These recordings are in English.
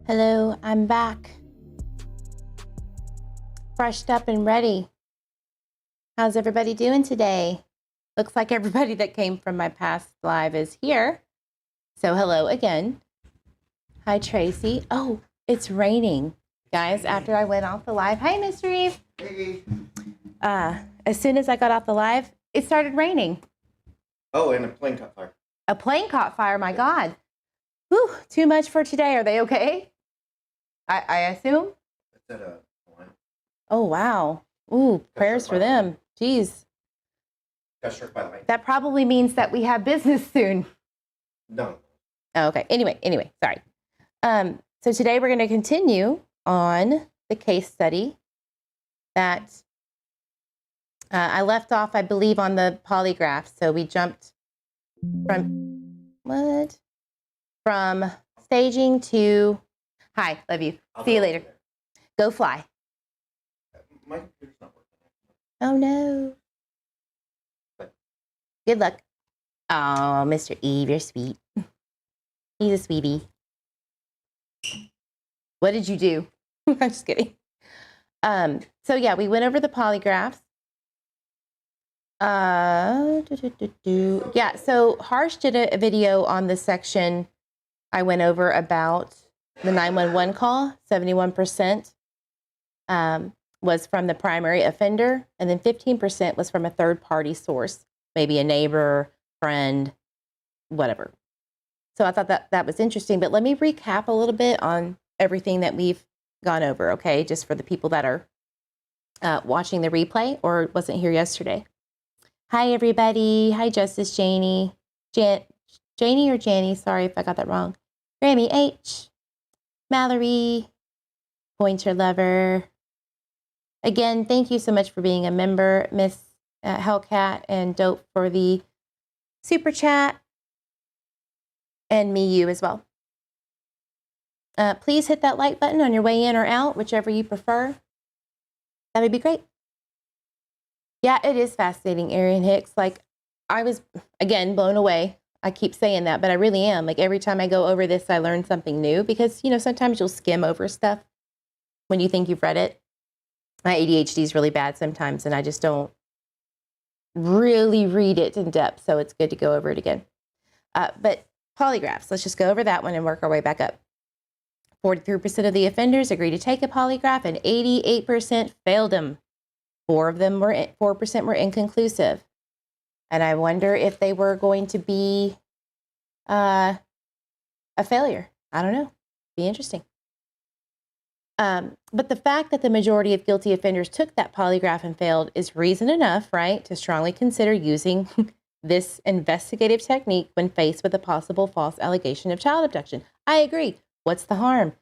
Hello, I'm back. Brushed up and ready. How's everybody doing today? Looks like everybody that came from my past live is here. So hello again. Hi, Tracy. Oh, it's raining. Guys, after I went off the live. Hi, Mr. Eve. Hey. As soon as I got off the live, it started raining. Oh, and a plane caught fire. A plane caught fire, my God. Whew, too much for today. Are they okay? I assume? It's at a line. Oh, wow. Ooh, prayers for them. Jeez. Got struck by lightning. That probably means that we have business soon. No. Oh, okay. Anyway, sorry. So today we're going to continue on the case study that I left off, I believe, on the polygraph. So we jumped from staging to, hi, love you. See you later. Go fly. My computer's not working. Oh, no. Good luck. Oh, Mr. Eve, you're sweet. He's a sweetie. What did you do? I'm just kidding. So yeah, we went over the polygraphs. Yeah, so Harsh did a video on the section I went over about the 911 call. 71% was from the primary offender, and then 15% was from a third-party source, maybe a neighbor, friend, whatever. So I thought that was interesting, but let me recap a little bit on everything that we've gone over, okay, just for the people that are watching the replay or wasn't here yesterday. Hi, everybody. Hi, Justice Janie. Janie or Janie, sorry if I got that wrong. Grammy H. Mallory. Pointer Lover. Again, thank you so much for being a member, Miss Hellcat and Dope for the super chat. And me, you as well. Please hit that like button on your way in or out, whichever you prefer. That would be great. Yeah, it is fascinating, Arian Hicks. Like, I was, again, blown away. I keep saying that, but I really am. Like, every time I go over this, I learn something new because, you know, sometimes you'll skim over stuff when you think you've read it. My ADHD is really bad sometimes, and I just don't really read it in depth, so it's good to go over it again. But polygraphs, let's just go over that one and work our way back up. 43% of the offenders agreed to take a polygraph, and 88% failed them. 4% were inconclusive. And I wonder if they were going to be a failure. I don't know. Be interesting. But the fact that the majority of guilty offenders took that polygraph and failed is reason enough, right, to strongly consider using this investigative technique when faced with a possible false allegation of child abduction. I agree. What's the harm?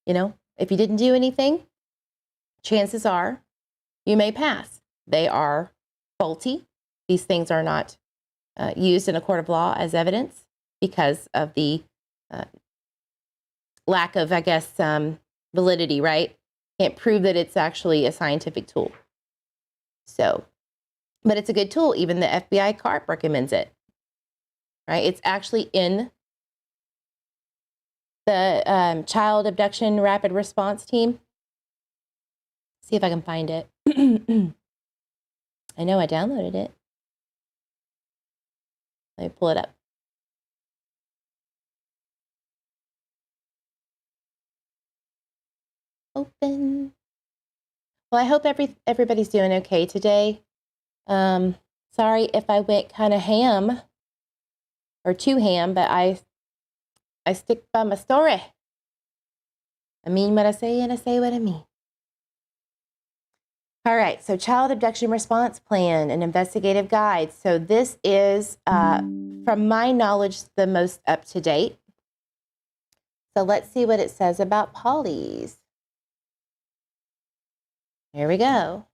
You know, if you didn't do anything, chances are you may pass. They are faulty. These things are not used in a court of law as evidence because of the lack of, I guess, validity, right? Can't prove that it's actually a scientific tool. So, but it's a good tool. Even the FBI CARP recommends it, right? It's actually in the child abduction rapid response team. See if I can find it. I know I downloaded it. Let me pull it up. Open. Well, I hope everybody's doing okay today. Sorry if I went kind of ham or too ham, but I stick by my story. I mean what I say and I say what I mean. All right, so child abduction response plan, an investigative guide. So this is, from my knowledge, the most up to date. So let's see what it says about polys. Here we go.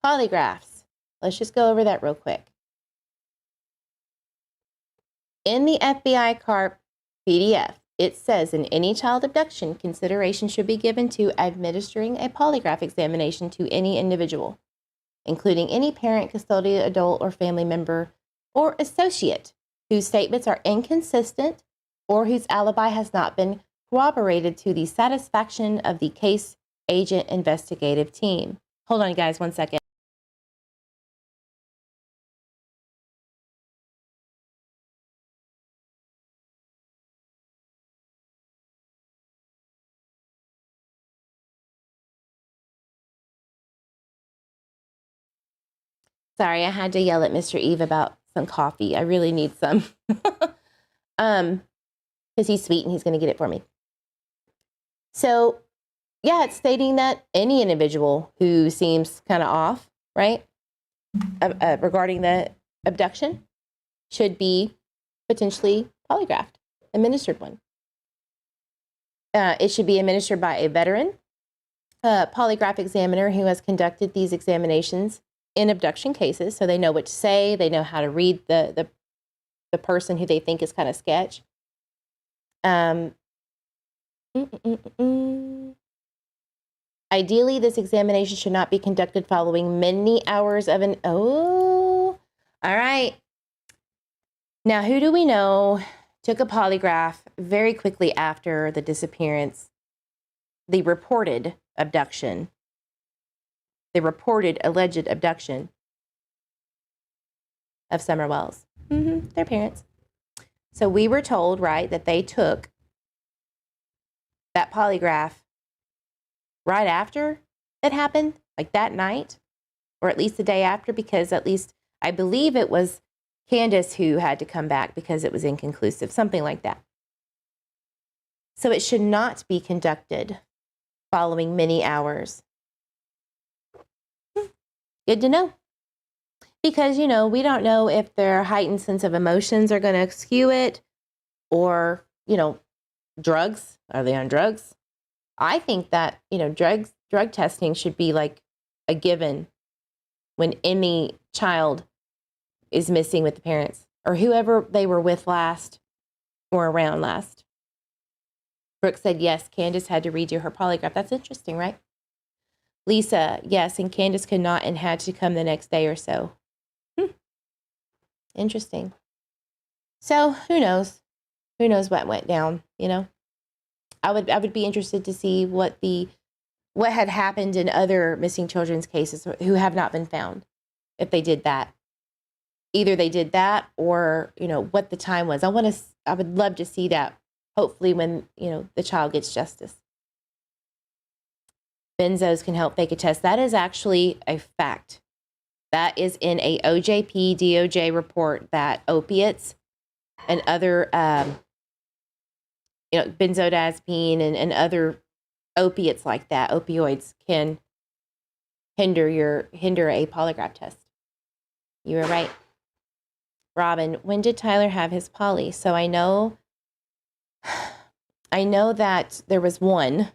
Polygraphs. Let's just go over that real quick. In the FBI CARP PDF, it says in any child abduction, consideration should be given to administering a polygraph examination to any individual, including any parent, custodial adult, or family member or associate whose statements are inconsistent or whose alibi has not been cooperated to the satisfaction of the case agent investigative team. Hold on, guys, 1 second. Sorry, I had to yell at Mr. Eve about some coffee. I really need some. Because he's sweet and he's going to get it for me. So, yeah, it's stating that any individual who seems kind of off, right, regarding the abduction should be potentially polygraphed, administered one. It should be administered by a veteran polygraph examiner who has conducted these examinations in abduction cases, so they know what to say, they know how to read the person who they think is kind of sketch. Ideally, this examination should not be conducted following many hours of an... Oh, all right. Now, who do we know took a polygraph very quickly after the disappearance, the reported abduction, the reported alleged abduction of Summer Wells? Their parents. So we were told, right, that they took that polygraph right after it happened, like that night, or at least the day after, because at least I believe it was Candace who had to come back because it was inconclusive, something like that. So it should not be conducted following many hours. Good to know. Because, you know, we don't know if their heightened sense of emotions are going to skew it, or, you know, drugs. Are they on drugs? I think that, you know, drug testing should be like a given when any child is missing with the parents or whoever they were with last or around last. Brooke said, yes, Candace had to redo her polygraph. That's interesting, right? Lisa, yes, and Candace could not and had to come the next day or so. Interesting. So who knows? Who knows what went down, you know? I would be interested to see what had happened in other missing children's cases who have not been found, if they did that. Either they did that or, you know, what the time was. I would love to see that, hopefully when, you know, the child gets justice. Benzos can help fake a test. That is actually a fact. That is in a OJP DOJ report that opiates and other, you know, benzodiazepine and other opiates like that, opioids, can hinder a polygraph test. You were right. Robin, when did Tyler have his poly? So I know that there was one,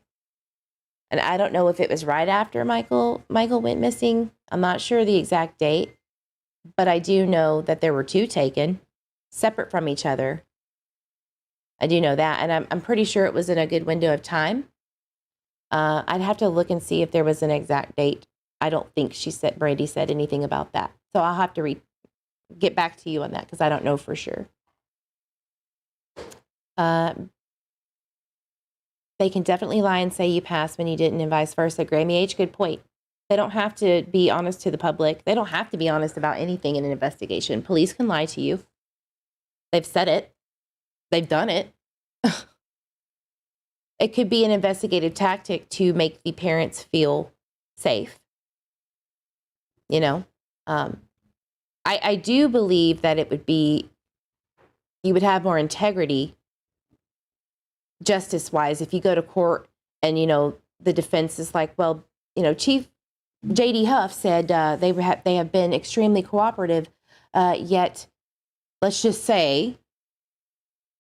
and I don't know if it was right after Michael went missing. I'm not sure the exact date, but I do know that there were two taken separate from each other. I do know that, and I'm pretty sure it was in a good window of time. I'd have to look and see if there was an exact date. I don't think Brady said anything about that. So I'll have to get back to you on that because I don't know for sure. They can definitely lie and say you passed when you didn't, and vice versa. Grammy H, good point. They don't have to be honest to the public. They don't have to be honest about anything in an investigation. Police can lie to you. They've said it. They've done it. It could be an investigative tactic to make the parents feel safe. You know, I do believe that you would have more integrity justice-wise if you go to court and, you know, the defense is like, well, you know, Chief J.D. Huff said they have been extremely cooperative, yet let's just say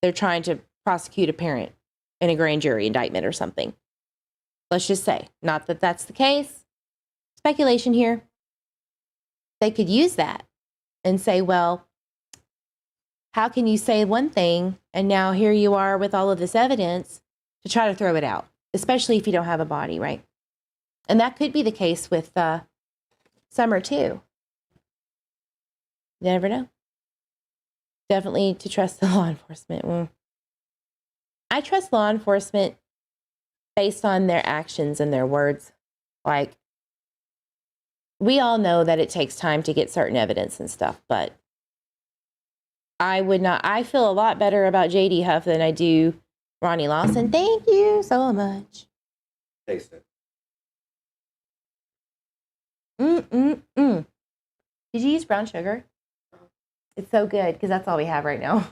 they're trying to prosecute a parent in a grand jury indictment or something. Let's just say, not that that's the case, speculation here. They could use that and say, well, how can you say one thing and now here you are with all of this evidence to try to throw it out, especially if you don't have a body, right? And that could be the case with Summer too. You never know. Definitely to trust the law enforcement. I trust law enforcement based on their actions and their words. Like, we all know that it takes time to get certain evidence and stuff, but I feel a lot better about J.D. Huff than I do Ronnie Lawson. Thank you so much. Taste it. Did you use brown sugar? It's so good because that's all we have right now.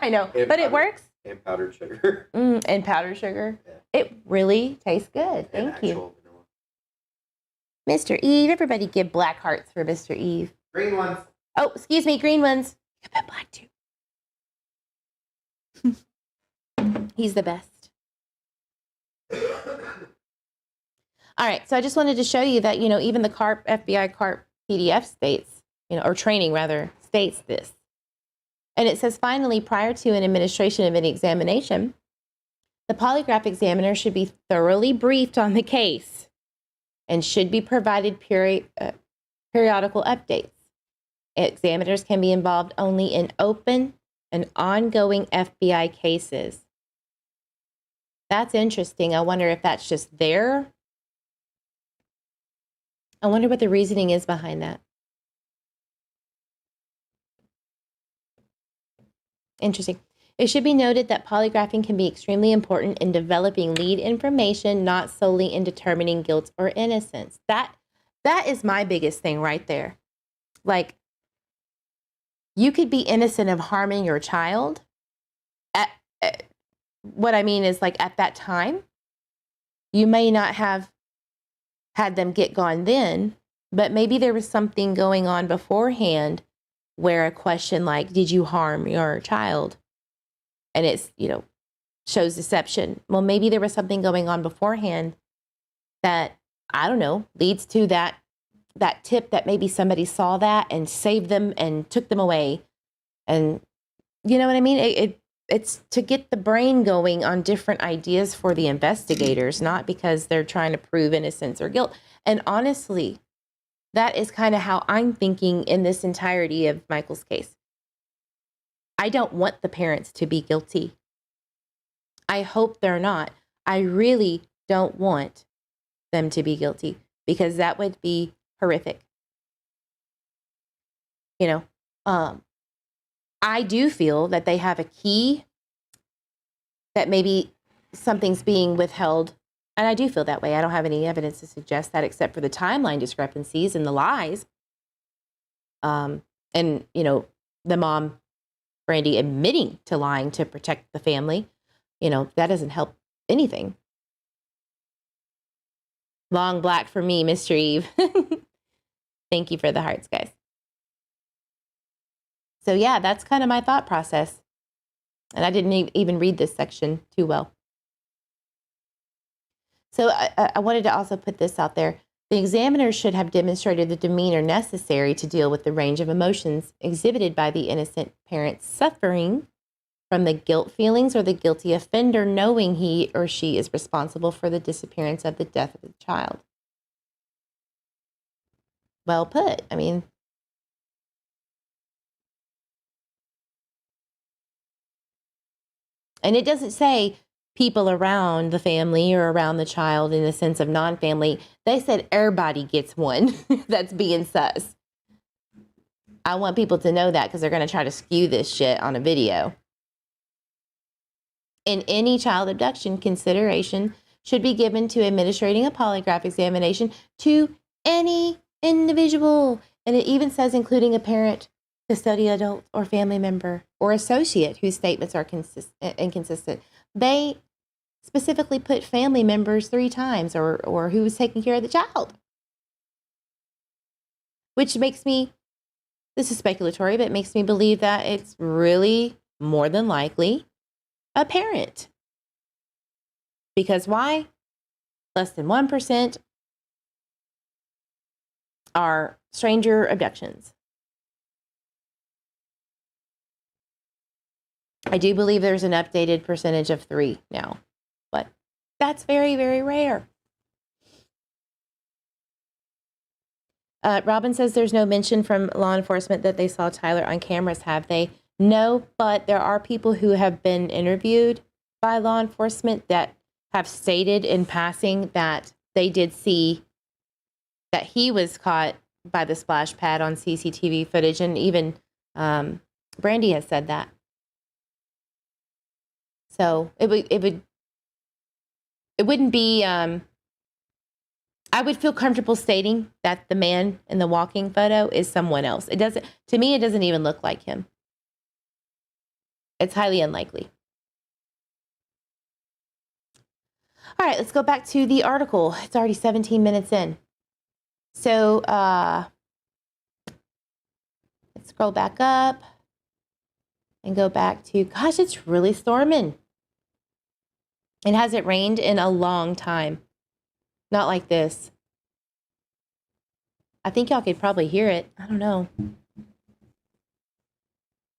I know, but it works. And powdered sugar. And powdered sugar. Yeah. It really tastes good. Thank you. Vanilla. Mr. Eve, everybody give black hearts for Mr. Eve. Green ones. Oh, excuse me, green ones. You can put black too. He's the best. All right, so I just wanted to show you that, even the CARP, FBI CARP PDF states, or training rather, states this. And it says, finally, prior to an administration of any examination, the polygraph examiner should be thoroughly briefed on the case and should be provided periodical updates. Examiners can be involved only in open and ongoing FBI cases. That's interesting. I wonder if that's just there. I wonder what the reasoning is behind that. Interesting. It should be noted that polygraphing can be extremely important in developing lead information, not solely in determining guilt or innocence. That is my biggest thing right there. Like, you could be innocent of harming your child. What I mean is, like, at that time, you may not have had them get gone then, but maybe there was something going on beforehand where a question like, did you harm your child? And it's, shows deception. Well, maybe there was something going on beforehand that, I don't know, leads to that tip that maybe somebody saw that and saved them and took them away. And you know what I mean? It's to get the brain going on different ideas for the investigators, not because they're trying to prove innocence or guilt. And honestly, that is kind of how I'm thinking in this entirety of Michael's case. I don't want the parents to be guilty. I hope they're not. I really don't want them to be guilty because that would be horrific. I do feel that they have a key, that maybe something's being withheld. And I do feel that way. I don't have any evidence to suggest that except for the timeline discrepancies and the lies. And, the mom, Brandy, admitting to lying to protect the family, that doesn't help anything. Long black for me, Mr. Eve. Thank you for the hearts, guys. So yeah, that's kind of my thought process. And I didn't even read this section too well. So I wanted to also put this out there. The examiner should have demonstrated the demeanor necessary to deal with the range of emotions exhibited by the innocent parent suffering from the guilt feelings or the guilty offender knowing he or she is responsible for the disappearance of the death of the child. Well put. I mean, and it doesn't say people around the family or around the child in the sense of non-family. They said everybody gets one that's being sus. I want people to know that because they're going to try to skew this shit on a video. In any child abduction, consideration should be given to administering a polygraph examination to any individual. And it even says including a parent, custodial adult, or family member, or associate whose statements are inconsistent. They specifically put family members 3 times, or who was taking care of the child. Which makes me, this is speculatory, but it makes me believe that it's really more than likely a parent. Because why? Less than 1% are stranger abductions. I do believe there's an updated percentage of 3 now, but that's very, very rare. Robin says there's no mention from law enforcement that they saw Tyler on cameras, have they? No, but there are people who have been interviewed by law enforcement that have stated in passing that they did see that he was caught by the splash pad on CCTV footage, and even Brandy has said that. So it wouldn't be. I would feel comfortable stating that the man in the walking photo is someone else. It doesn't. To me, it doesn't even look like him. It's highly unlikely. All right, let's go back to the article. It's already 17 minutes in. So let's scroll back up and go back to, gosh, it's really storming. It hasn't rained in a long time. Not like this. I think y'all could probably hear it. I don't know.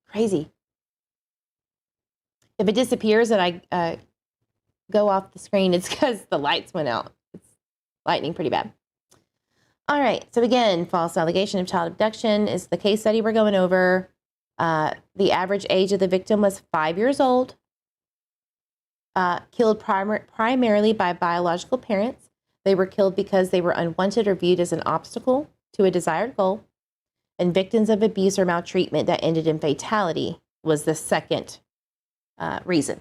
Crazy. If it disappears and I go off the screen, it's because the lights went out. It's lightning pretty bad. All right. So again, false allegation of child abduction is the case study we're going over. The average age of the victim was 5 years old. Killed primarily by biological parents. They were killed because they were unwanted or viewed as an obstacle to a desired goal. And victims of abuse or maltreatment that ended in fatality was the second reason.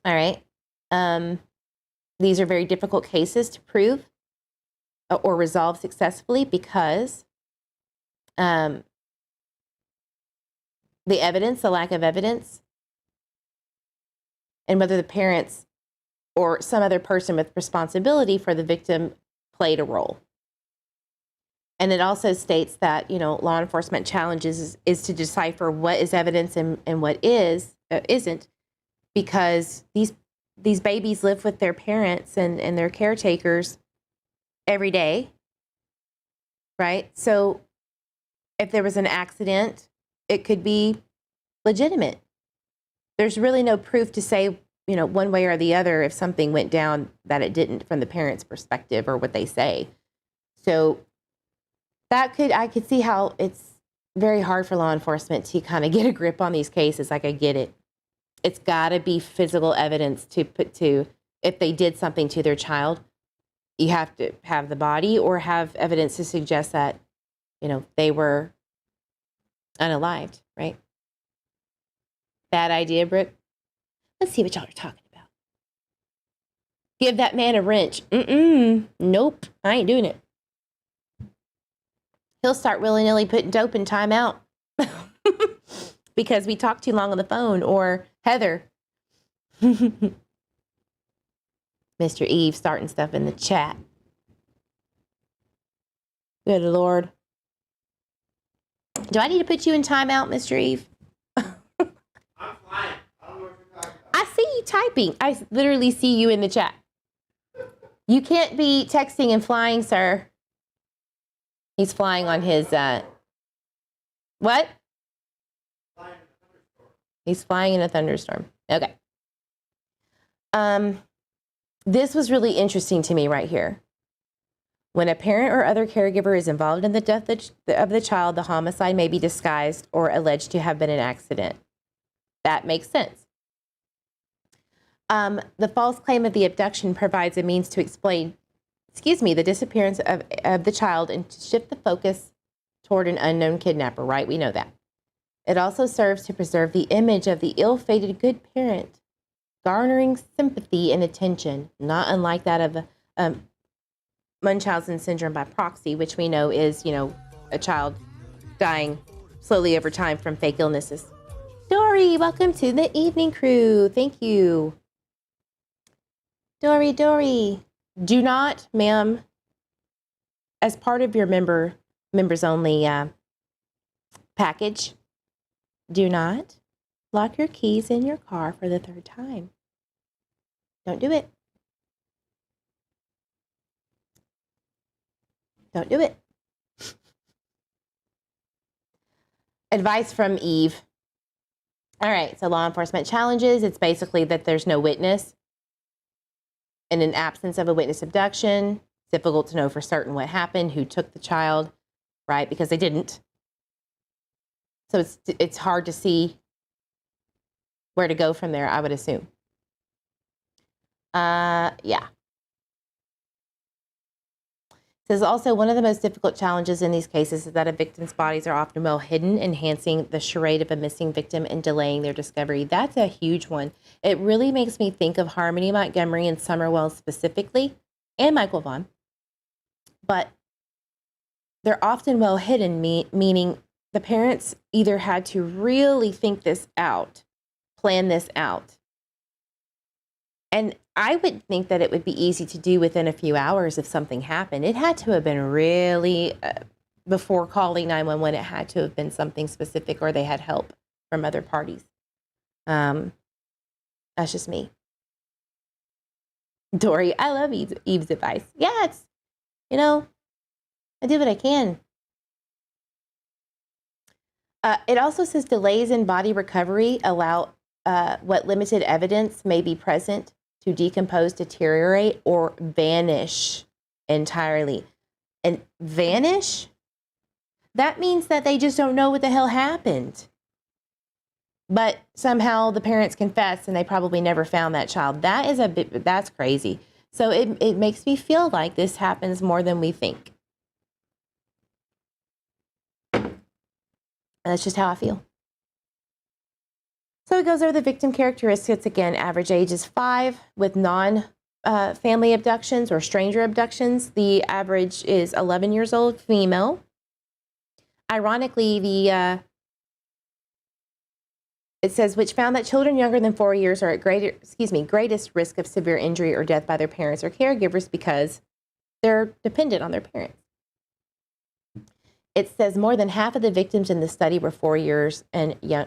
All right. These are very difficult cases to prove or resolve successfully because the evidence, the lack of evidence, and whether the parents or some other person with responsibility for the victim played a role. And it also states that, law enforcement challenges is to decipher what is evidence and what isn't, because these babies live with their parents and their caretakers every day, right? So if there was an accident, it could be legitimate. There's really no proof to say, one way or the other, if something went down that it didn't from the parents' perspective or what they say. So I could see how it's very hard for law enforcement to kind of get a grip on these cases. Like, I get it. It's got to be physical evidence to put to, if they did something to their child, you have to have the body or have evidence to suggest that, they were unalived, right? Bad idea, Brooke. Let's see what y'all are talking about. Give that man a wrench. Nope, I ain't doing it. He'll start willy-nilly putting dope in timeout because we talked too long on the phone, or Heather. Mr. Eve starting stuff in the chat. Good Lord. Do I need to put you in timeout, Mr. Eve? I'm flying. I don't know what you're talking about. I see you typing. I literally see you in the chat. You can't be texting and flying, sir. He's flying on his, what? He's flying in a thunderstorm. Okay. This was really interesting to me right here. When a parent or other caregiver is involved in the death of the child, the homicide may be disguised or alleged to have been an accident. That makes sense. The false claim of the abduction provides a means to explain, the disappearance of the child and to shift the focus toward an unknown kidnapper, right? We know that. It also serves to preserve the image of the ill-fated good parent, garnering sympathy and attention, not unlike that of Munchausen syndrome by proxy, which we know is, a child dying slowly over time from fake illnesses. Dory, welcome to the evening crew. Thank you. Dory. Do not, ma'am, as part of your members only package, do not lock your keys in your car for the third time. Don't do it. Don't do it. Advice from Eve. All right, so law enforcement challenges. It's basically that there's no witness. In an absence of a witness abduction, it's difficult to know for certain what happened, who took the child, right? Because they didn't. So it's hard to see where to go from there, I would assume. Yeah. Says also one of the most difficult challenges in these cases is that a victim's bodies are often well hidden, enhancing the charade of a missing victim and delaying their discovery. That's a huge one. It really makes me think of Harmony Montgomery and Summer Wells specifically, and Michael Vaughn. But they're often well hidden, meaning the parents either had to really think this out, plan this out. And I would think that it would be easy to do within a few hours if something happened. It had to have been really, before calling 911, it had to have been something specific or they had help from other parties. That's just me. Dory, I love Eve's advice. Yeah, it's, I do what I can. It also says delays in body recovery allow what limited evidence may be present to decompose, deteriorate, or vanish entirely. And vanish? That means that they just don't know what the hell happened. But somehow the parents confess and they probably never found that child. That's crazy. So it makes me feel like this happens more than we think. And that's just how I feel. So it goes over the victim characteristics again. Average age is 5 with non-family abductions or stranger abductions. The average is 11 years old, female. Ironically, it says which found that children younger than 4 years are at greatest risk of severe injury or death by their parents or caregivers because they're dependent on their parents. It says more than half of the victims in the study were 4 years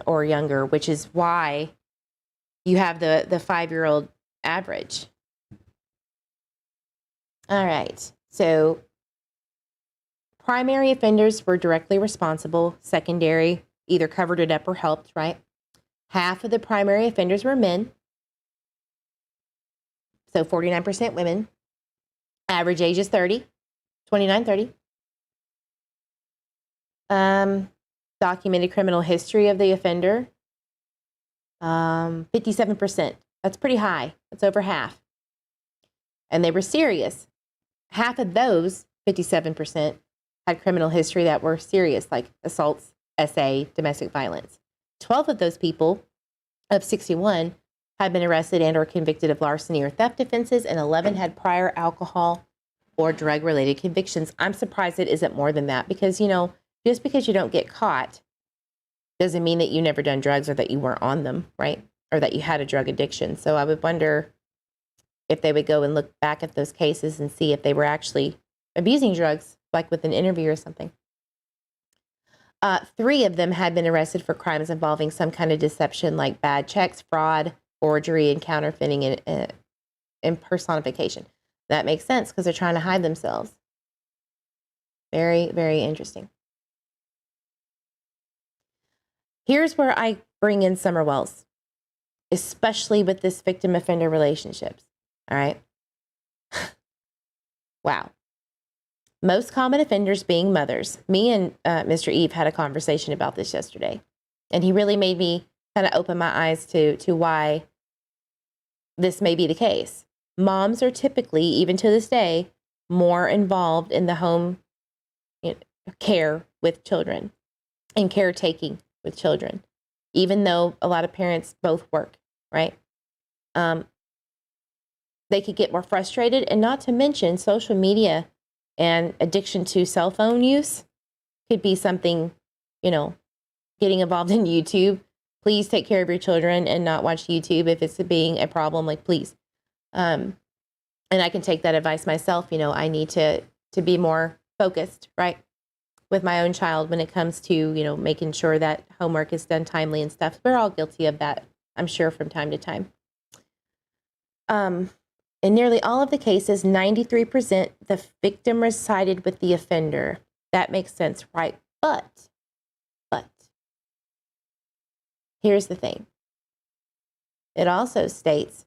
or younger, which is why you have the 5-year-old average. All right. So primary offenders were directly responsible. Secondary either covered it up or helped, right? Half of the primary offenders were men. So 49% women. Average age is 30, 29, 30. Documented criminal history of the offender, 57%. That's pretty high. That's over half. And they were serious. Half of those, 57%, had criminal history that were serious, like assaults, SA, domestic violence. 12 of those people, of 61, had been arrested and or convicted of larceny or theft offenses, and 11 had prior alcohol or drug-related convictions. I'm surprised it isn't more than that because, just because you don't get caught doesn't mean that you never done drugs or that you weren't on them, right? Or that you had a drug addiction. So I would wonder if they would go and look back at those cases and see if they were actually abusing drugs, like with an interview or something. 3 of them had been arrested for crimes involving some kind of deception, like bad checks, fraud, forgery, and counterfeiting and impersonification. That makes sense because they're trying to hide themselves. Very, very interesting. Here's where I bring in Summer Wells, especially with this victim-offender relationships. All right. Wow. Most common offenders being mothers. Me and Mr. Eve had a conversation about this yesterday, and he really made me kind of open my eyes to why this may be the case. Moms are typically, even to this day, more involved in the home care with children and caretaking with children, even though a lot of parents both work, right? They could get more frustrated, and not to mention social media and addiction to cell phone use could be something, getting involved in YouTube. Please take care of your children and not watch YouTube if it's being a problem, like please. And I can take that advice myself. I need to be more focused, right, with my own child when it comes to, making sure that homework is done timely and stuff. We're all guilty of that, I'm sure, from time to time. In nearly all of the cases, 93%, the victim resided with the offender. That makes sense, right? But here's the thing. It also states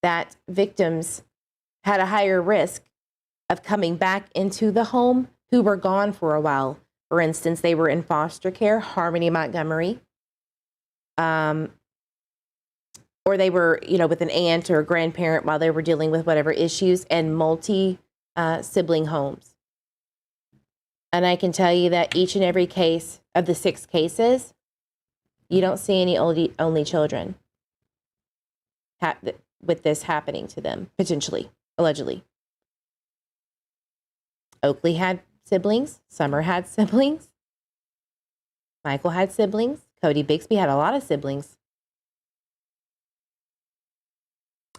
that victims had a higher risk of coming back into the home who were gone for a while. For instance, they were in foster care, Harmony Montgomery. or they were, with an aunt or a grandparent while they were dealing with whatever issues, and multi-sibling homes. And I can tell you that each and every case of the 6 cases, you don't see any only children with this happening to them, potentially, allegedly. Oakley had siblings. Summer had siblings. Michael had siblings. Cody Bixby had a lot of siblings.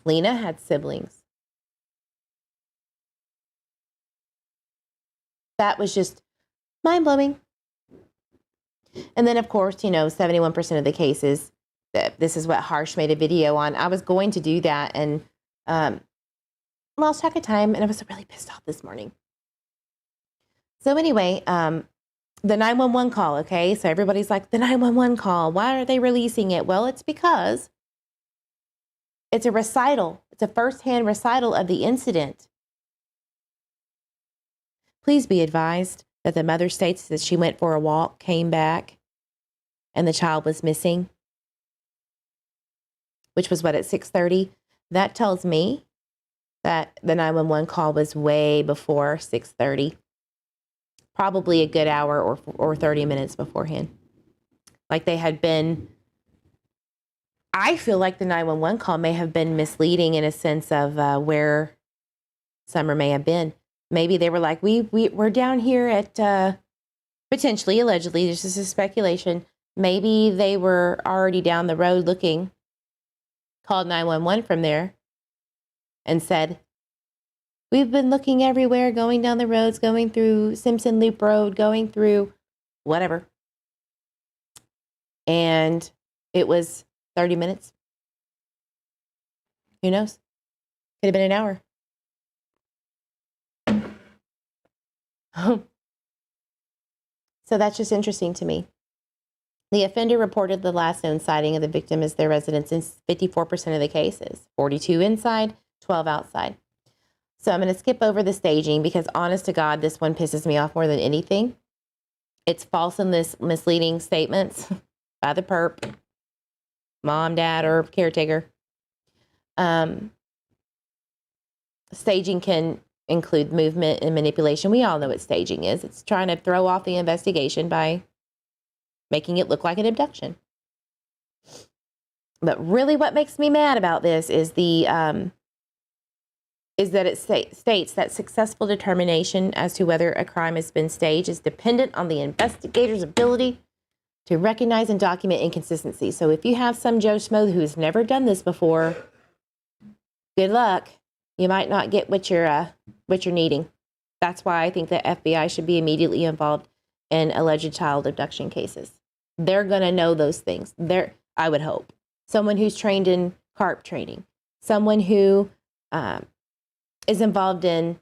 Lena had siblings. That was just mind-blowing. And then, of course, 71% of the cases, this is what Harsh made a video on. I was going to do that and lost track of time, and I was really pissed off this morning. So anyway, the 911 call, okay? So everybody's like, the 911 call, why are they releasing it? Well, it's because it's a recital. It's a firsthand recital of the incident. Please be advised that the mother states that she went for a walk, came back, and the child was missing, which was at 6:30. That tells me that the 911 call was way before 6:30, probably a good hour or 30 minutes beforehand. Like they had been, I feel like the 911 call may have been misleading in a sense of where Summer may have been. Maybe they were like, we're down here at, potentially, allegedly, this is a speculation. Maybe they were already down the road looking, called 911 from there and said, we've been looking everywhere, going down the roads, going through Simpson Loop Road, going through whatever. And it was 30 minutes. Who knows? Could have been an hour. So that's just interesting to me. The offender reported the last known sighting of the victim as their residence in 54% of the cases, 42 inside, 12 outside. So I'm going to skip over the staging because, honest to God, this one pisses me off more than anything. It's false and misleading statements by the perp, mom, dad, or caretaker. Staging can include movement and manipulation. We all know what staging is. It's trying to throw off the investigation by making it look like an abduction. But really what makes me mad about this is that it states that successful determination as to whether a crime has been staged is dependent on the investigator's ability to recognize and document inconsistency. So if you have some Joe Schmo who's never done this before, good luck. You might not get what you're needing. That's why I think the FBI should be immediately involved in alleged child abduction cases. They're going to know those things. I would hope. Someone who's trained in CARP training. Someone who is involved in,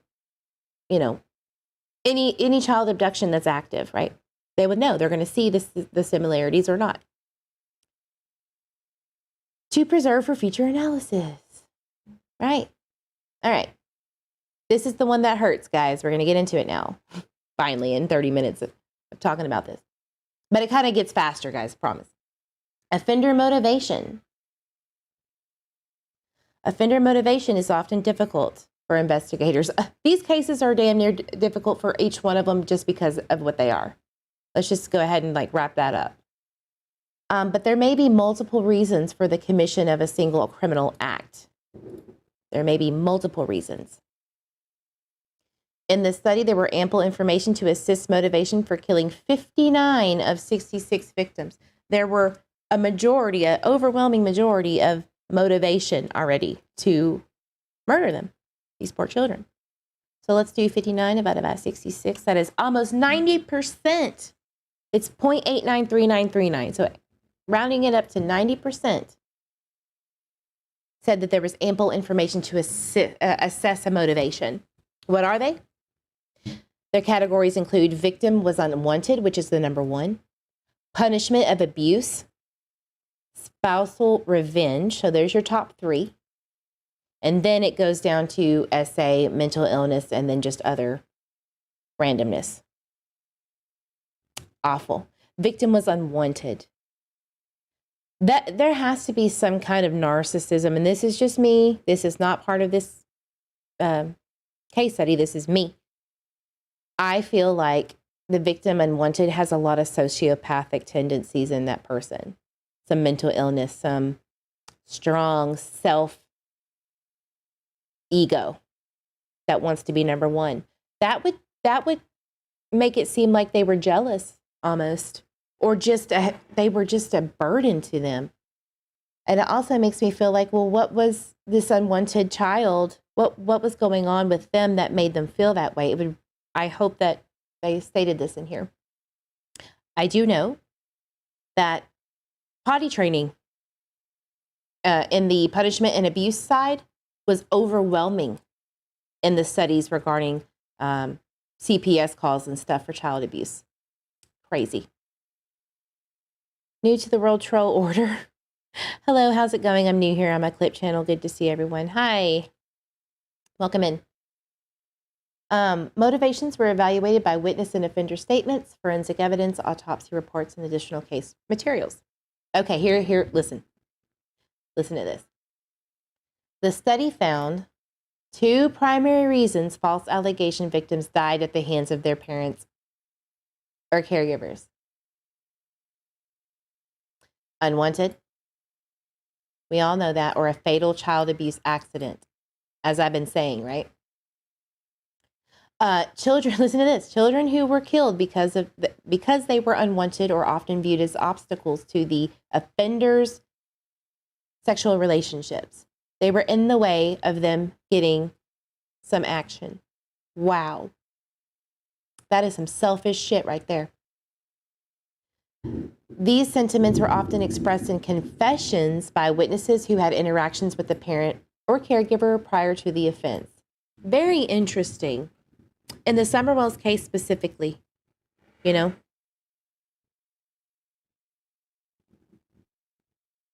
any child abduction that's active, right? They would know. They're going to see the similarities or not. To preserve for future analysis. Right? All right. This is the one that hurts, guys. We're going to get into it now. Finally, in 30 minutes of talking about this. But it kind of gets faster, guys, promise. Offender motivation. Offender motivation is often difficult for investigators. These cases are damn near difficult for each one of them just because of what they are. Let's just go ahead and wrap that up. But there may be multiple reasons for the commission of a single criminal act. There may be multiple reasons. In this study, there were ample information to assist motivation for killing 59 of 66 victims. There were an overwhelming majority of motivation already to murder them, these poor children. So let's do 59 divided by 66. That is almost 90%. It's 0.893939. So rounding it up to 90%. Said that there was ample information to assess a motivation. What are they? Their categories include victim was unwanted, which is the number 1. Punishment of abuse. Spousal revenge. So there's your top 3. And then it goes down to SA, mental illness, and then just other randomness. Awful. Victim was unwanted. that there has to be some kind of narcissism, and this is just me. This is not part of this case study. This is me. I feel like the victim unwanted has a lot of sociopathic tendencies in that person, some mental illness, some strong self ego that wants to be number one. That would make it seem like they were jealous almost, or just they were just a burden to them. And it also makes me feel like, well, what was this unwanted child? What was going on with them that made them feel that way? I hope that they stated this in here. I do know that potty training in the punishment and abuse side was overwhelming in the studies regarding CPS calls and stuff for child abuse. Crazy. New to the World Troll Order. Hello, how's it going? I'm new here on my clip channel. Good to see everyone. Hi. Welcome in. Motivations were evaluated by witness and offender statements, forensic evidence, autopsy reports, and additional case materials. Okay, here, listen. Listen to this. The study found 2 primary reasons false allegation victims died at the hands of their parents or caregivers. Unwanted, we all know that, or a fatal child abuse accident, as I've been saying, right? Children, listen to this, children who were killed because they were unwanted or often viewed as obstacles to the offender's sexual relationships. They were in the way of them getting some action. Wow. That is some selfish shit right there. These sentiments were often expressed in confessions by witnesses who had interactions with the parent or caregiver prior to the offense. Very interesting. In the Summerwells case specifically, you know.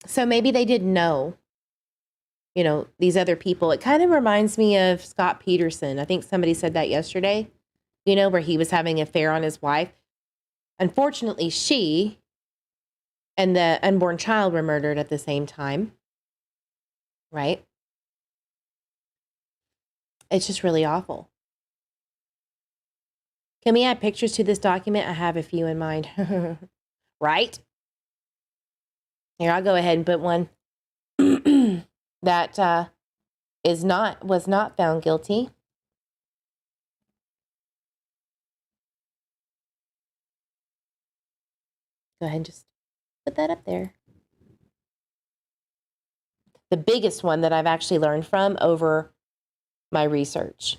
So maybe they didn't know, you know, these other people. It kind of reminds me of Scott Peterson. I think somebody said that yesterday, you know, where he was having an affair on his wife. Unfortunately, she and the unborn child were murdered at the same time, right? It's just really awful. Can we add pictures to this document? I have a few in mind. Right? Here, I'll go ahead and put one that was not found guilty. Go ahead and just put that up there. The biggest one that I've actually learned from over my research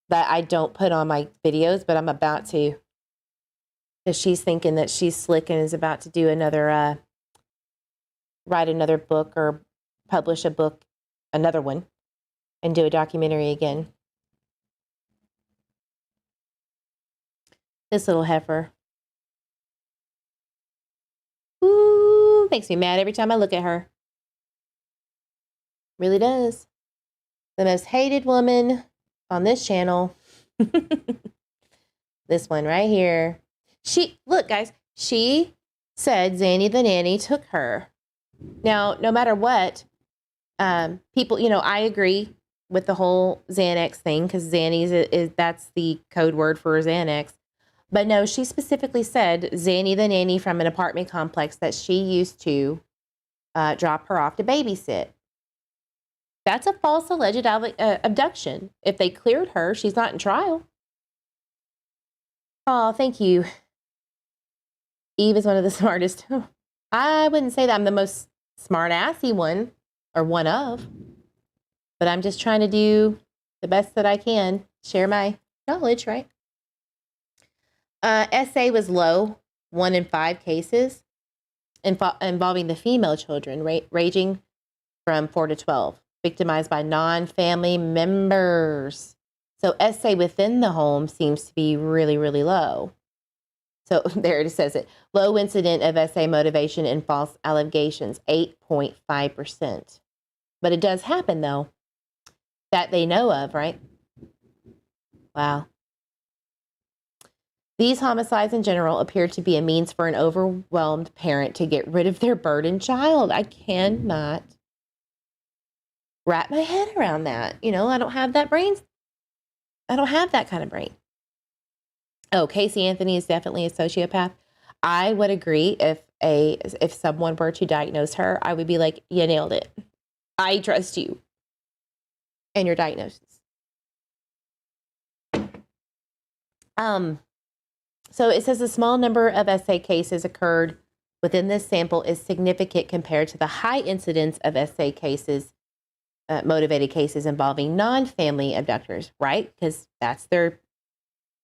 that I don't put on my videos, but I'm about to. Because she's thinking that she's slick and is about to do another, write another book or publish a book, another one, and do a documentary again. This little heifer. Ooh, makes me mad every time I look at her. Really does. The most hated woman on this channel. This one right here. Look, guys, she said Zanny the nanny took her. Now, no matter what, people, you know, I agree with the whole Xanax thing because Zanny's that's the code word for Xanax. But no, she specifically said Zanny the nanny from an apartment complex that she used to drop her off to babysit. That's a false alleged abduction. If they cleared her, she's not in trial. Oh, thank you. Eve is one of the smartest. I wouldn't say that I'm the most smart-assy one, or one of, but I'm just trying to do the best that I can, share my knowledge, right? SA was low, 1 in 5 cases involving the female children, ranging from 4 to 12, victimized by non-family members. So SA within the home seems to be really, really low. So there it says it. Low incident of SA motivation and false allegations, 8.5%. But it does happen, though, that they know of, right? Wow. These homicides in general appear to be a means for an overwhelmed parent to get rid of their burdened child. I cannot wrap my head around that. You know, I don't have that brain. I don't have that kind of brain. Oh, Casey Anthony is definitely a sociopath. I would agree if someone were to diagnose her, I would be like, you nailed it. I trust you and your diagnosis. So it says a small number of SA cases occurred within this sample is significant compared to the high incidence of SA cases, motivated cases involving non-family abductors, right? Because that's their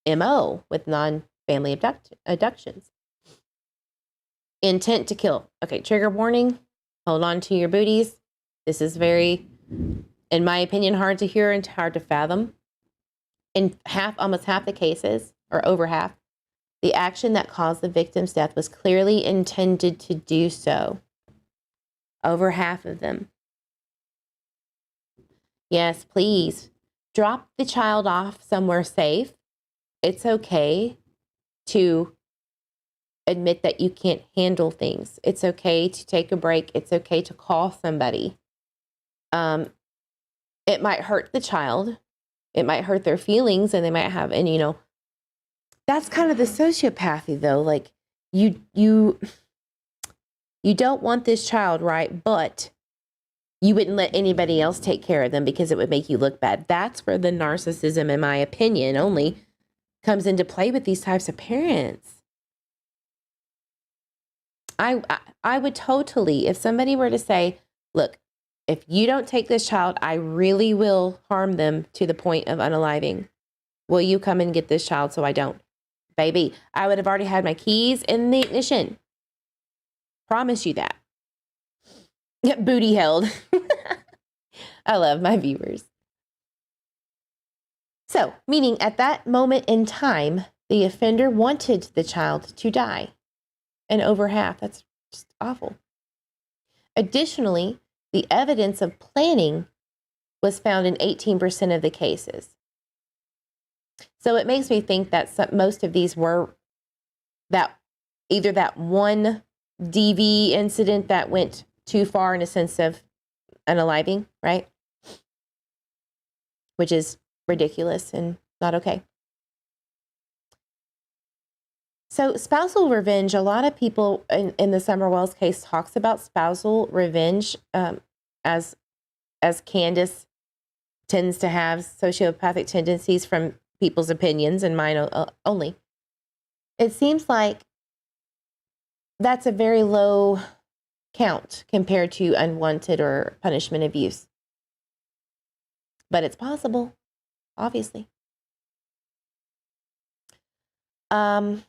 MO with non-family abductions. Intent to kill. Okay, trigger warning. Hold on to your booties. This is very, in my opinion, hard to hear and hard to fathom. In almost half the cases, or over half, the action that caused the victim's death was clearly intended to do so. Over half of them. Yes, please. Drop the child off somewhere safe. It's okay to admit that you can't handle things. It's okay to take a break. It's okay to call somebody. It might hurt the child. It might hurt their feelings, and they might have, and you know, that's kind of the sociopathy though. Like you don't want this child, right? But you wouldn't let anybody else take care of them because it would make you look bad. That's where the narcissism, in my opinion, only comes into play with these types of parents. I would totally, if somebody were to say, look, if you don't take this child, I really will harm them to the point of unaliving. Will you come and get this child so I don't? Baby, I would have already had my keys in the ignition. Promise you that. Booty held. I love my viewers. So, meaning at that moment in time, the offender wanted the child to die. And over half, that's just awful. Additionally, the evidence of planning was found in 18% of the cases. So it makes me think that most of these were either that one DV incident that went too far in a sense of unaliving, right? Which is ridiculous and not okay. So spousal revenge, a lot of people in the Summer Wells case talks about spousal revenge as Candace tends to have sociopathic tendencies from people's opinions and mine only. It seems like that's a very low count compared to unwanted or punishment abuse. But it's possible, obviously. The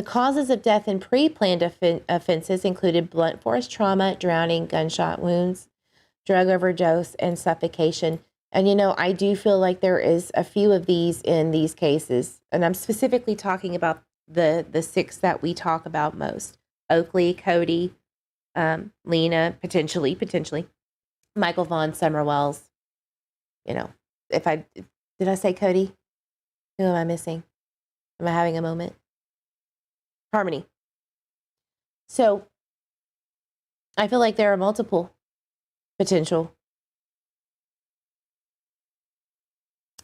causes of death in pre-planned offenses included blunt force trauma, drowning, gunshot wounds, drug overdose, and suffocation. And, you know, I do feel like there is a few of these in these cases. And I'm specifically talking about the 6 that we talk about most. Oakley, Cody, Lena, potentially, Michael Vaughn, Summer Wells. You know, did I say Cody? Who am I missing? Am I having a moment? Harmony. So I feel like there are multiple potential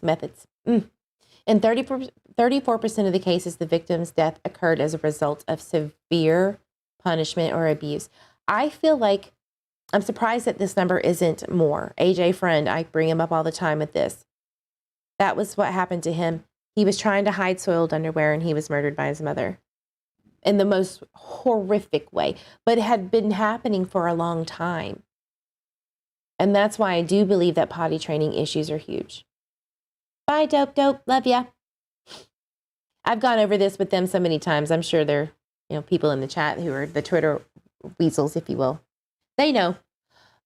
methods. In 34% of the cases, the victim's death occurred as a result of severe punishment or abuse. I feel like I'm surprised that this number isn't more. AJ Friend, I bring him up all the time with this. That was what happened to him. He was trying to hide soiled underwear and he was murdered by his mother in the most horrific way. But it had been happening for a long time. And that's why I do believe that potty training issues are huge. Bye, dope. Love ya. I've gone over this with them so many times. I'm sure they're, people in the chat who are the Twitter weasels, if you will. They know.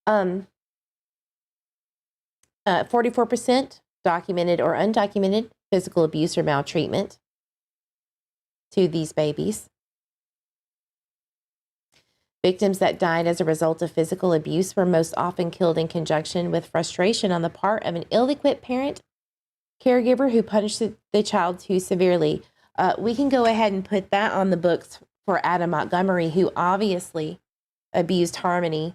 44% documented or undocumented physical abuse or maltreatment to these babies. Victims that died as a result of physical abuse were most often killed in conjunction with frustration on the part of an ill-equipped parent caregiver who punished the child too severely. We can go ahead and put that on the books for Adam Montgomery, who obviously abused Harmony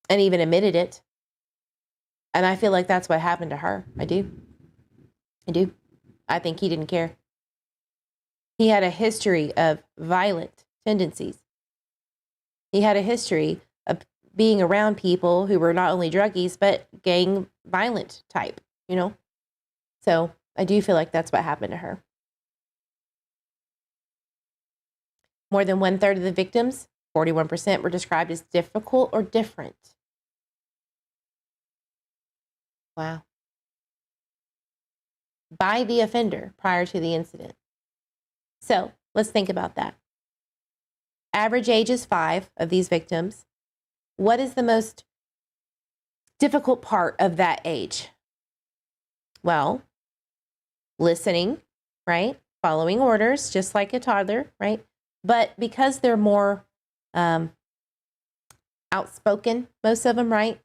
and even admitted it. And I feel like that's what happened to her. I do. I think he didn't care. He had a history of violent tendencies. He had a history of being around people who were not only druggies, but gang violent type, you know? So I do feel like that's what happened to her. More than 1/3 of the victims, 41%, were described as difficult or different. Wow. By the offender prior to the incident. So let's think about that. Average age is 5 of these victims. What is the most difficult part of that age? Well, listening, right? Following orders, just like a toddler, right? But because they're more outspoken, most of them, right?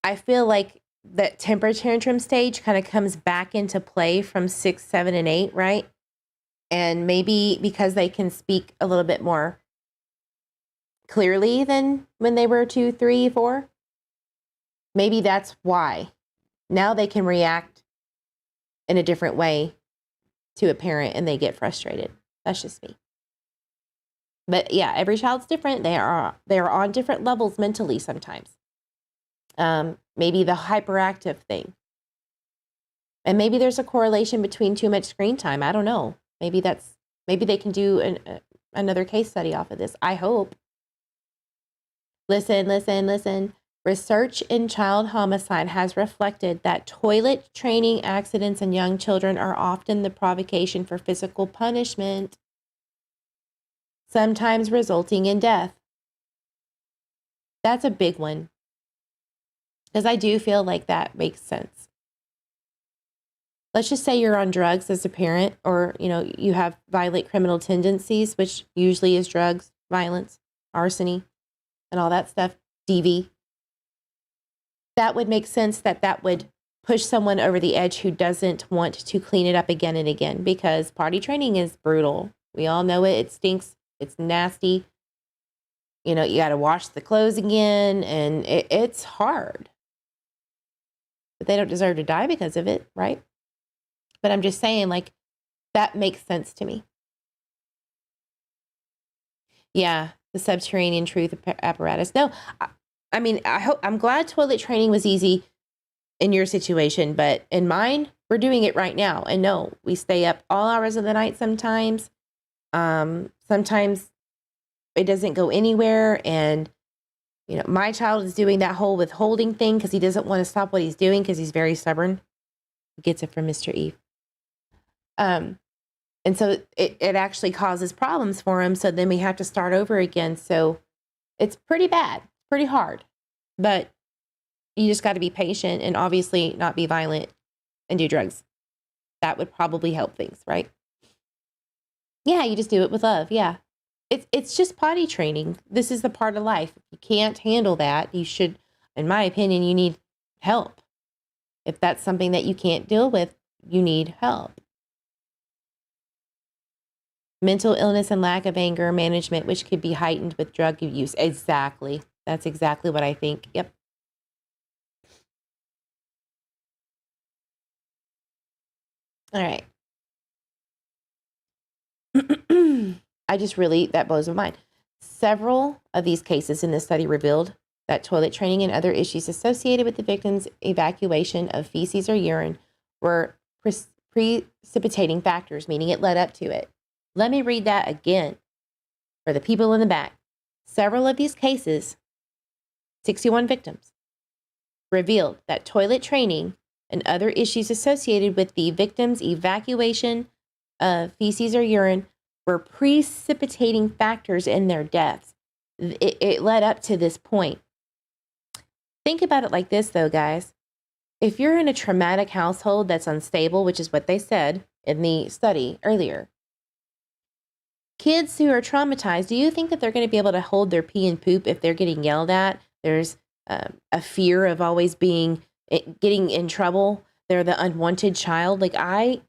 I feel like that temper tantrum stage kind of comes back into play from 6, 7, and 8, right? And maybe because they can speak a little bit more clearly than when they were 2, 3, 4. Maybe that's why. Now they can react in a different way to a parent and they get frustrated. That's just me. But yeah, every child's different. They are on different levels mentally sometimes. Maybe the hyperactive thing. And maybe there's a correlation between too much screen time. I don't know. Maybe they can do another case study off of this. I hope. Listen. Research in child homicide has reflected that toilet training accidents in young children are often the provocation for physical punishment, sometimes resulting in death. That's a big one. Because I do feel like that makes sense. Let's just say you're on drugs as a parent, or, you have violent criminal tendencies, which usually is drugs, violence, arson, and all that stuff, DV. That would make sense that would push someone over the edge who doesn't want to clean it up again and again, because potty training is brutal. We all know it. It stinks. It's nasty. You got to wash the clothes again, and it's hard. But they don't deserve to die because of it, right? But I'm just saying, that makes sense to me. Yeah, the subterranean truth apparatus. No, I'm glad toilet training was easy in your situation, but in mine, we're doing it right now. And no, we stay up all hours of the night sometimes. Sometimes it doesn't go anywhere. And, my child is doing that whole withholding thing because he doesn't want to stop what he's doing because he's very stubborn. He gets it from Mr. Eve. And so it actually causes problems for him. So then we have to start over again. So it's pretty bad, pretty hard, but you just got to be patient and obviously not be violent and do drugs. That would probably help things, right? Yeah, you just do it with love. Yeah. It's just potty training. This is the part of life. If you can't handle that, you should, in my opinion, you need help. If that's something that you can't deal with, you need help. Mental illness and lack of anger management, which could be heightened with drug use. Exactly. That's exactly what I think. Yep. All right. That blows my mind. Several of these cases in this study revealed that toilet training and other issues associated with the victim's evacuation of feces or urine were precipitating factors, meaning it led up to it. Let me read that again for the people in the back. Several of these cases, 61 victims, revealed that toilet training and other issues associated with the victim's evacuation of feces or urine were precipitating factors in their deaths. It led up to this point. Think about it like this, though, guys. If you're in a traumatic household that's unstable, which is what they said in the study earlier, kids who are traumatized, do you think that they're going to be able to hold their pee and poop if they're getting yelled at? There's a fear of always being getting in trouble. They're the unwanted child. Like I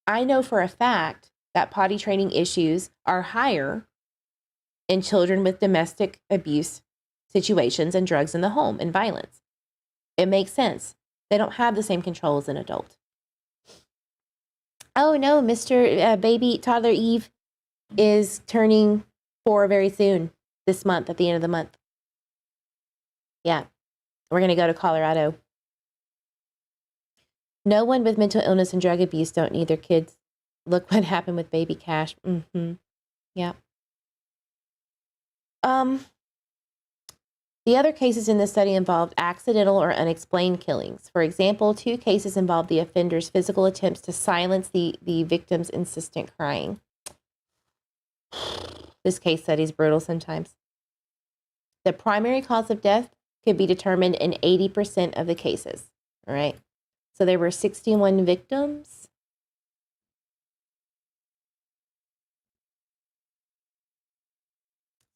know for a fact that potty training issues are higher in children with domestic abuse situations and drugs in the home and violence. It makes sense. They don't have the same control as an adult. Oh no, Mr. Baby Toddler Eve is turning 4 very soon this month, at the end of the month. Yeah, we're going to go to Colorado. No one with mental illness and drug abuse don't need their kids. Look what happened with baby Cash. Yeah. The other cases in this study involved accidental or unexplained killings. For example, 2 cases involved the offender's physical attempts to silence the victim's insistent crying. This case study is brutal sometimes. The primary cause of death could be determined in 80% of the cases. All right. So there were 61 victims.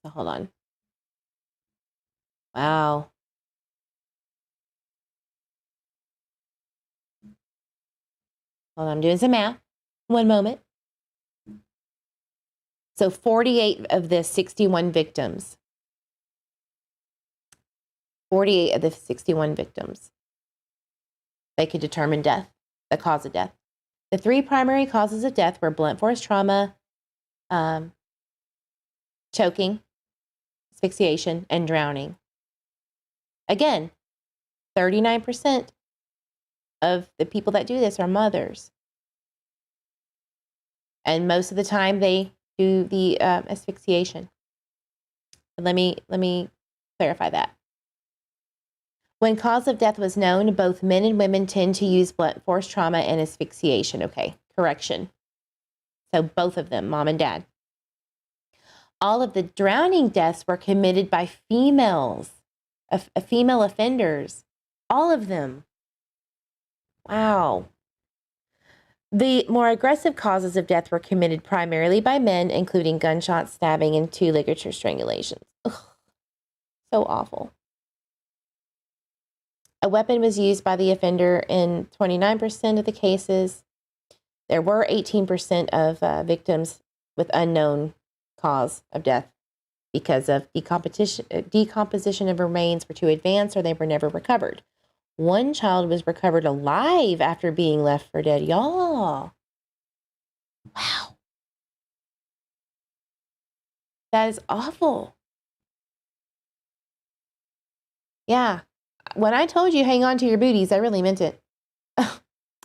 So hold on. Wow. Hold on, I'm doing some math. One moment. So 48 of the 61 victims. 48 of the 61 victims. They could determine death, the cause of death. The 3 primary causes of death were blunt force trauma, choking, asphyxiation, and drowning. Again, 39% of the people that do this are mothers. And most of the time they do the asphyxiation. Let me clarify that. When cause of death was known, both men and women tend to use blunt force trauma and asphyxiation. Okay, correction. So both of them, mom and dad. All of the drowning deaths were committed by females, female offenders. All of them. Wow. The more aggressive causes of death were committed primarily by men, including gunshots, stabbing, and 2 ligature strangulations. Ugh, so awful. A weapon was used by the offender in 29% of the cases. There were 18% of victims with unknown cause of death because of decomposition of remains were too advanced or they were never recovered. 1 child was recovered alive after being left for dead. Y'all. Wow. That is awful. Yeah. When I told you hang on to your booties, I really meant it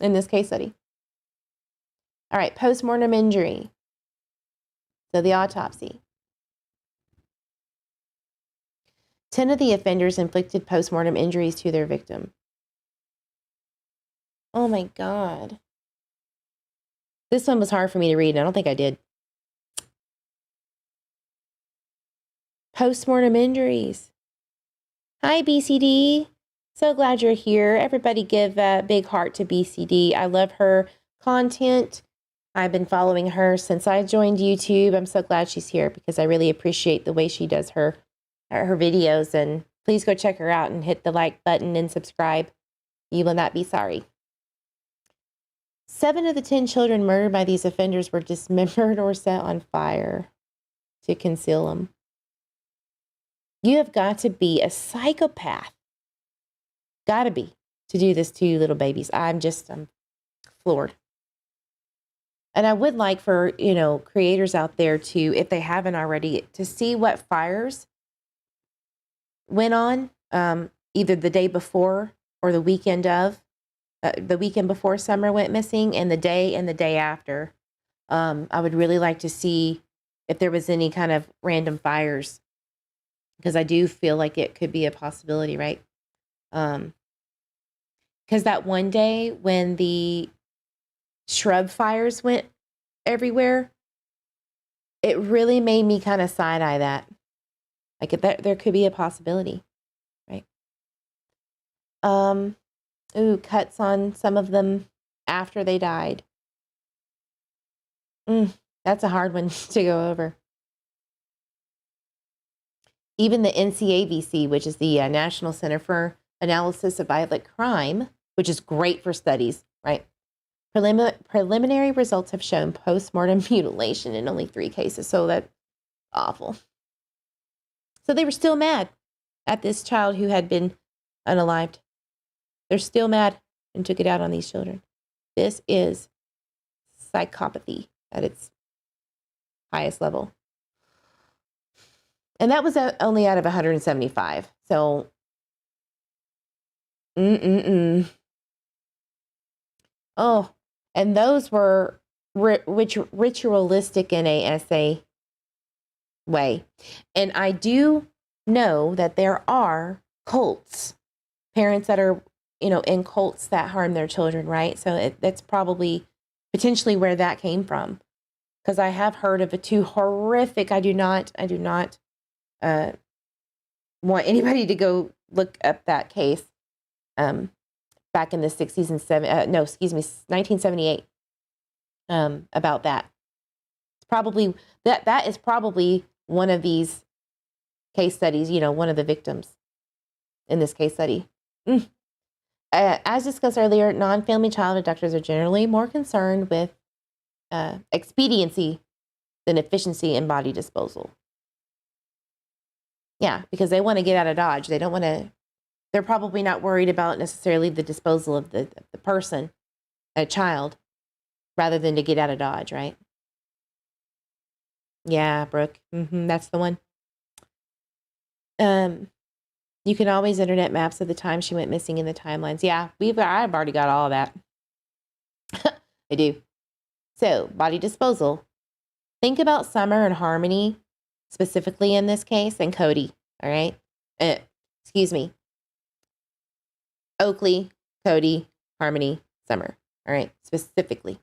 in this case study. All right, postmortem injury. So the autopsy. 10 of the offenders inflicted postmortem injuries to their victim. Oh my God. This one was hard for me to read, and I don't think I did. Postmortem injuries. Hi, BCD. So glad you're here. Everybody give a big heart to BCD. I love her content. I've been following her since I joined YouTube. I'm so glad she's here because I really appreciate the way she does her videos. And please go check her out and hit the like button and subscribe. You will not be sorry. 7 of the 10 children murdered by these offenders were dismembered or set on fire to conceal them. You have got to be a psychopath. Got to be to do this to little babies. I'm floored. And I would like for, creators out there to, if they haven't already, to see what fires went on either the day before or the weekend before Summer went missing and the day after. I would really like to see if there was any kind of random fires because I do feel like it could be a possibility, right? Because that one day when the shrub fires went everywhere, it really made me kind of side-eye that. Like there could be a possibility, right? Cuts on some of them after they died. That's a hard one to go over. Even the NCAVC, which is the National Center for analysis of violent crime, which is great for studies, right? Preliminary results have shown post-mortem mutilation in only 3 cases. So that's awful. So they were still mad at this child who had been unalived. They're still mad and took it out on these children. This is psychopathy at its highest level. And that was only out of 175. So, Oh, and those were ritualistic in a SA way. And I do know that there are cults, parents that are, in cults that harm their children, right? So that's probably potentially where that came from. Because I have heard of 2 horrific, I do not want anybody to go look up that case back in the 60s and 1978 about that. It's probably, that is probably one of these case studies, one of the victims in this case study. As discussed earlier, non-family child abductors are generally more concerned with expediency than efficiency in body disposal. Yeah, because they want to get out of Dodge. They don't want to, they're probably not worried about necessarily the disposal of the person, a child, rather than to get out of Dodge, right? Yeah, Brooke, that's the one. You can always internet maps of the time she went missing in the timelines. Yeah, I've already got all of that. I do. So, body disposal. Think about Summer and Harmony, specifically in this case, and Cody, all right? Excuse me. Oakley, Cody, Harmony, Summer, all right? Specifically.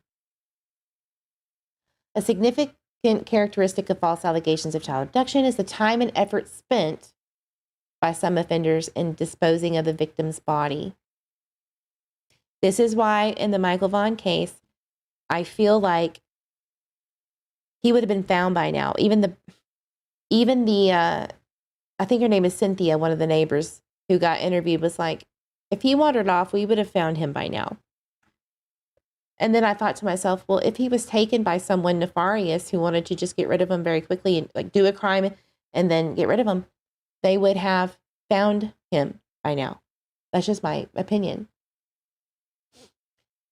A significant characteristic of false allegations of child abduction is the time and effort spent by some offenders in disposing of the victim's body. This is why in the Michael Vaughn case, I feel like he would have been found by now. Even the I think her name is Cynthia, one of the neighbors who got interviewed, was like, if he wandered off, we would have found him by now. And then I thought to myself, well, if he was taken by someone nefarious who wanted to just get rid of him very quickly and like do a crime and then get rid of him, they would have found him by now. That's just my opinion.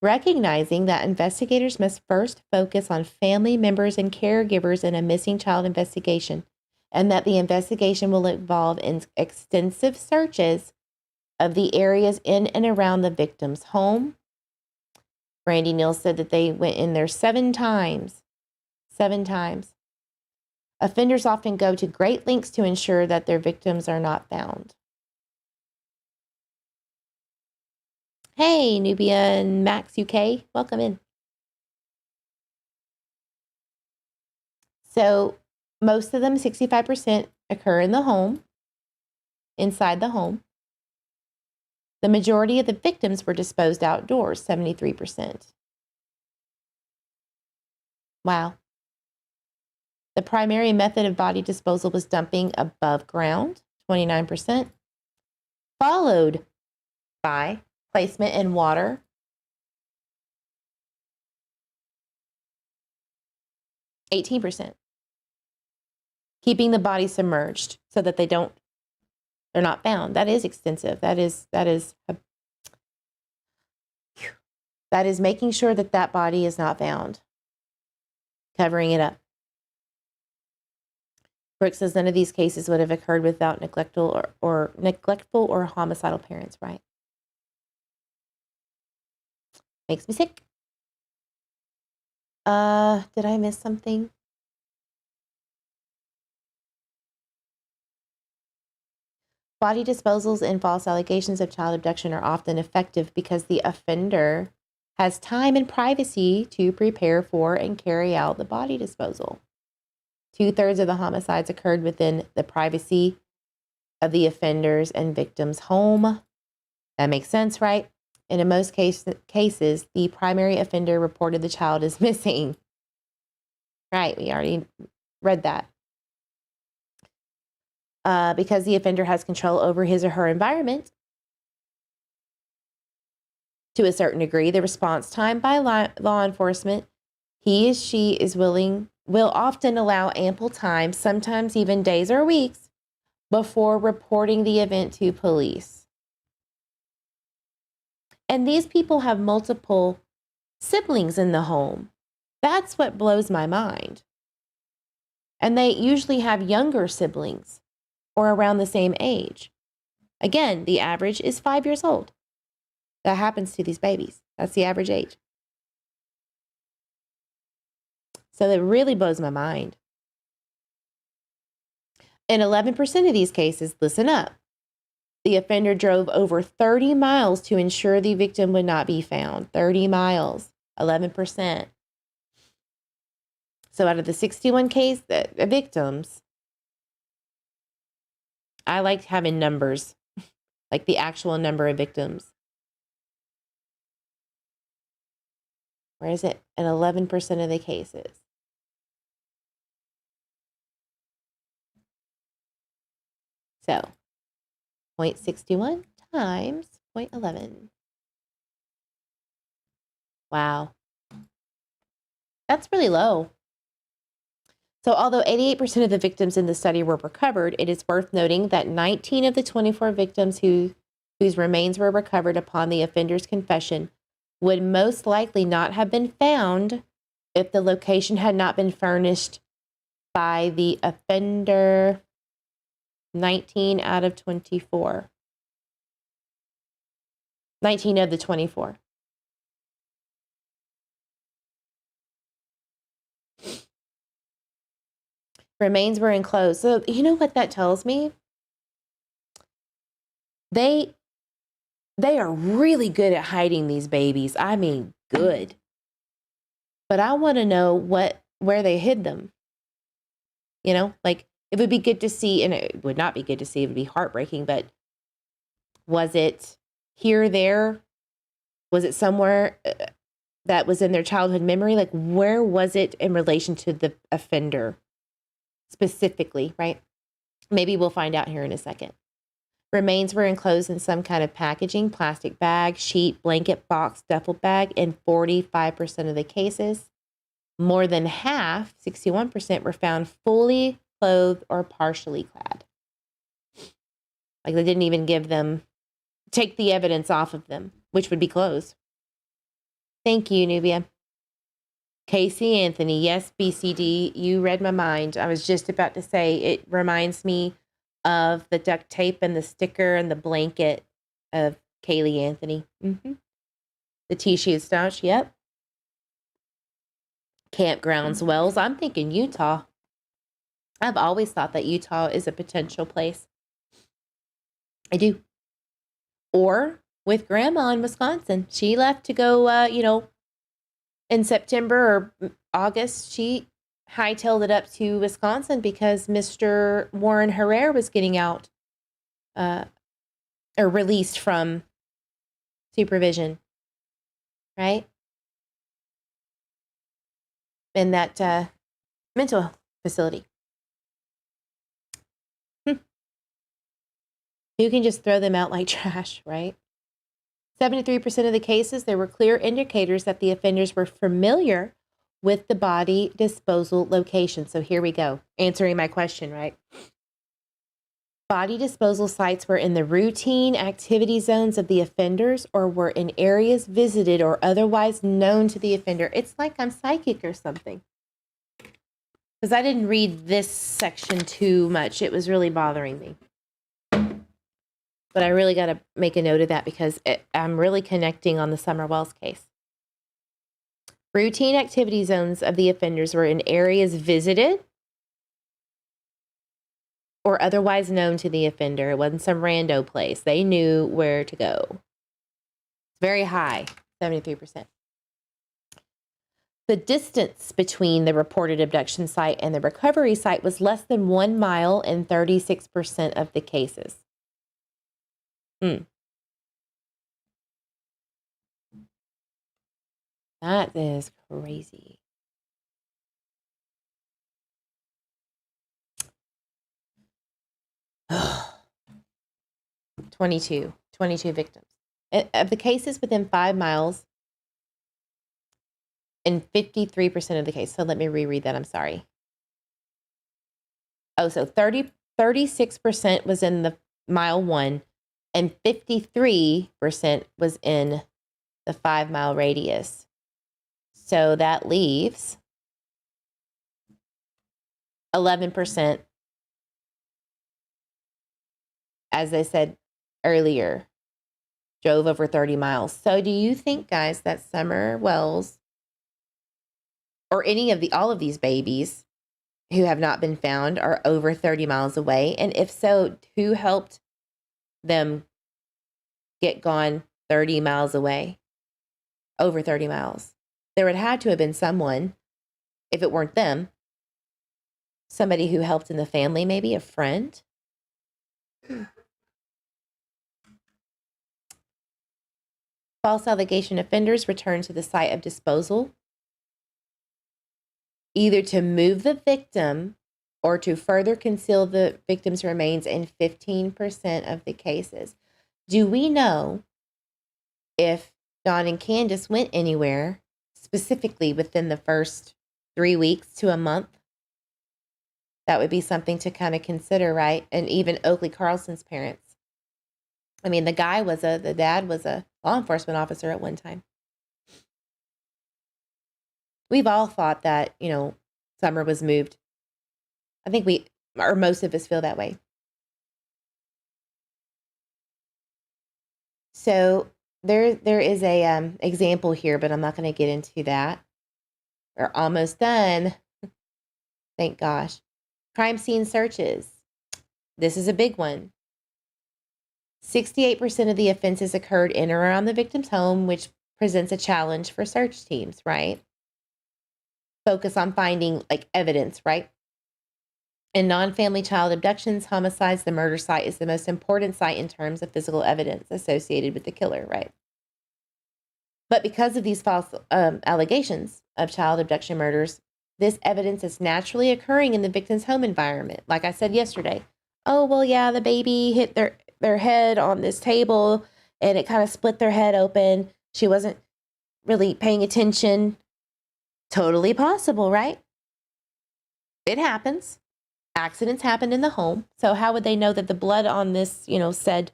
Recognizing that investigators must first focus on family members and caregivers in a missing child investigation, and that the investigation will involve extensive searches of the areas in and around the victim's home. Brandy Neal said that they went in there 7 times. 7 times. Offenders often go to great lengths to ensure that their victims are not found. Hey, Nubia and Max UK, welcome in. So most of them, 65%, occur in the home, inside the home. The majority of the victims were disposed outdoors, 73%. Wow. The primary method of body disposal was dumping above ground, 29%, followed by placement in water, 18%. Keeping the body submerged so that they're not found. That is extensive. That is making sure that body is not found. Covering it up. Brooke says none of these cases would have occurred without neglectful or homicidal parents, right? Makes me sick. Did I miss something? Body disposals and false allegations of child abduction are often effective because the offender has time and privacy to prepare for and carry out the body disposal. 2/3 of the homicides occurred within the privacy of the offender's and victim's home. That makes sense, right? And in most cases, the primary offender reported the child is missing. Right, we already read that. Because the offender has control over his or her environment, to a certain degree. The response time by law enforcement, he or she is will often allow ample time, sometimes even days or weeks, before reporting the event to police. And these people have multiple siblings in the home. That's what blows my mind. And they usually have younger siblings or around the same age. Again, the average is 5 years old. That happens to these babies. That's the average age. So it really blows my mind. In 11% of these cases, listen up, the offender drove over 30 miles to ensure the victim would not be found. 30 miles, 11%. So out of the 61 victims, I like having numbers, like the actual number of victims. Where is it? In 11% of the cases. So 0.61 times 0.11. Wow. That's really low. So although 88% of the victims in the study were recovered, it is worth noting that 19 of the 24 victims whose remains were recovered upon the offender's confession would most likely not have been found if the location had not been furnished by the offender. 19 out of 24. 19 of the 24. Remains were enclosed. So you know what that tells me? They are really good at hiding these babies. I mean, good. But I want to know where they hid them. You know, like it would be good to see, and it would not be good to see, it would be heartbreaking, but was it here, there? Was it somewhere that was in their childhood memory? Like, where was it in relation to the offender specifically, right? Maybe we'll find out here in a second. Remains were enclosed in some kind of packaging, plastic bag, sheet, blanket, box, duffel bag in 45% of the cases. More than half, 61%, were found fully clothed or partially clad. Like they didn't even take the evidence off of them, which would be clothes. Thank you, Nubia. Casey Anthony, yes, BCD, you read my mind. I was just about to say it reminds me of the duct tape and the sticker and the blanket of Kaylee Anthony. Mm-hmm. The T-sheet stash, yep. Campgrounds, Wells. I'm thinking Utah. I've always thought that Utah is a potential place. I do. Or with Grandma in Wisconsin. She left to go, in September or August. She hightailed it up to Wisconsin because Mr. Warren Herrera was getting out or released from supervision, right? In that mental facility. You can just throw them out like trash, right? 73% of the cases, there were clear indicators that the offenders were familiar with the body disposal location. So here we go, answering my question, right? Body disposal sites were in the routine activity zones of the offenders or were in areas visited or otherwise known to the offender. It's like I'm psychic or something. Because I didn't read this section too much. It was really bothering me. But I really got to make a note of that because I'm really connecting on the Summer Wells case. Routine activity zones of the offenders were in areas visited or otherwise known to the offender. It wasn't some rando place. They knew where to go. It's very high, 73%. The distance between the reported abduction site and the recovery site was less than 1 mile in 36% of the cases. That is crazy. Twenty-two victims. Of the cases within 5 miles, in 53% of the cases, so let me reread that, I'm sorry. Oh, so 36% was in the mile 1, and 53% was in the 5 mile radius. So that leaves 11%, as I said earlier, drove over 30 miles. So do you think, guys, that Summer Wells or any of all of these babies who have not been found are over 30 miles away? And if so, who helped them get gone 30 miles away, over 30 miles? There would have to have been someone, if it weren't them, somebody who helped in the family, maybe a friend. False allegation offenders return to the site of disposal, either to move the victim or to further conceal the victim's remains in 15% of the cases. Do we know if Dawn and Candace went anywhere specifically within the first 3 weeks to a month? That would be something to kind of consider, right? And even Oakley Carlson's parents. I mean, the dad was a law enforcement officer at one time. We've all thought that, Summer was moved. I think most of us feel that way. So there is a example here, but I'm not going to get into that. We're almost done. Thank gosh. Crime scene searches. This is a big one. 68% of the offenses occurred in or around the victim's home, which presents a challenge for search teams, right? Focus on finding evidence, right? In non-family child abductions, homicides, the murder site is the most important site in terms of physical evidence associated with the killer, right? But because of these false allegations of child abduction murders, this evidence is naturally occurring in the victim's home environment. Like I said yesterday, oh, well, yeah, the baby hit their head on this table and it kind of split their head open. She wasn't really paying attention. Totally possible, right? It happens. Accidents happen in the home. So how would they know that the blood on this, said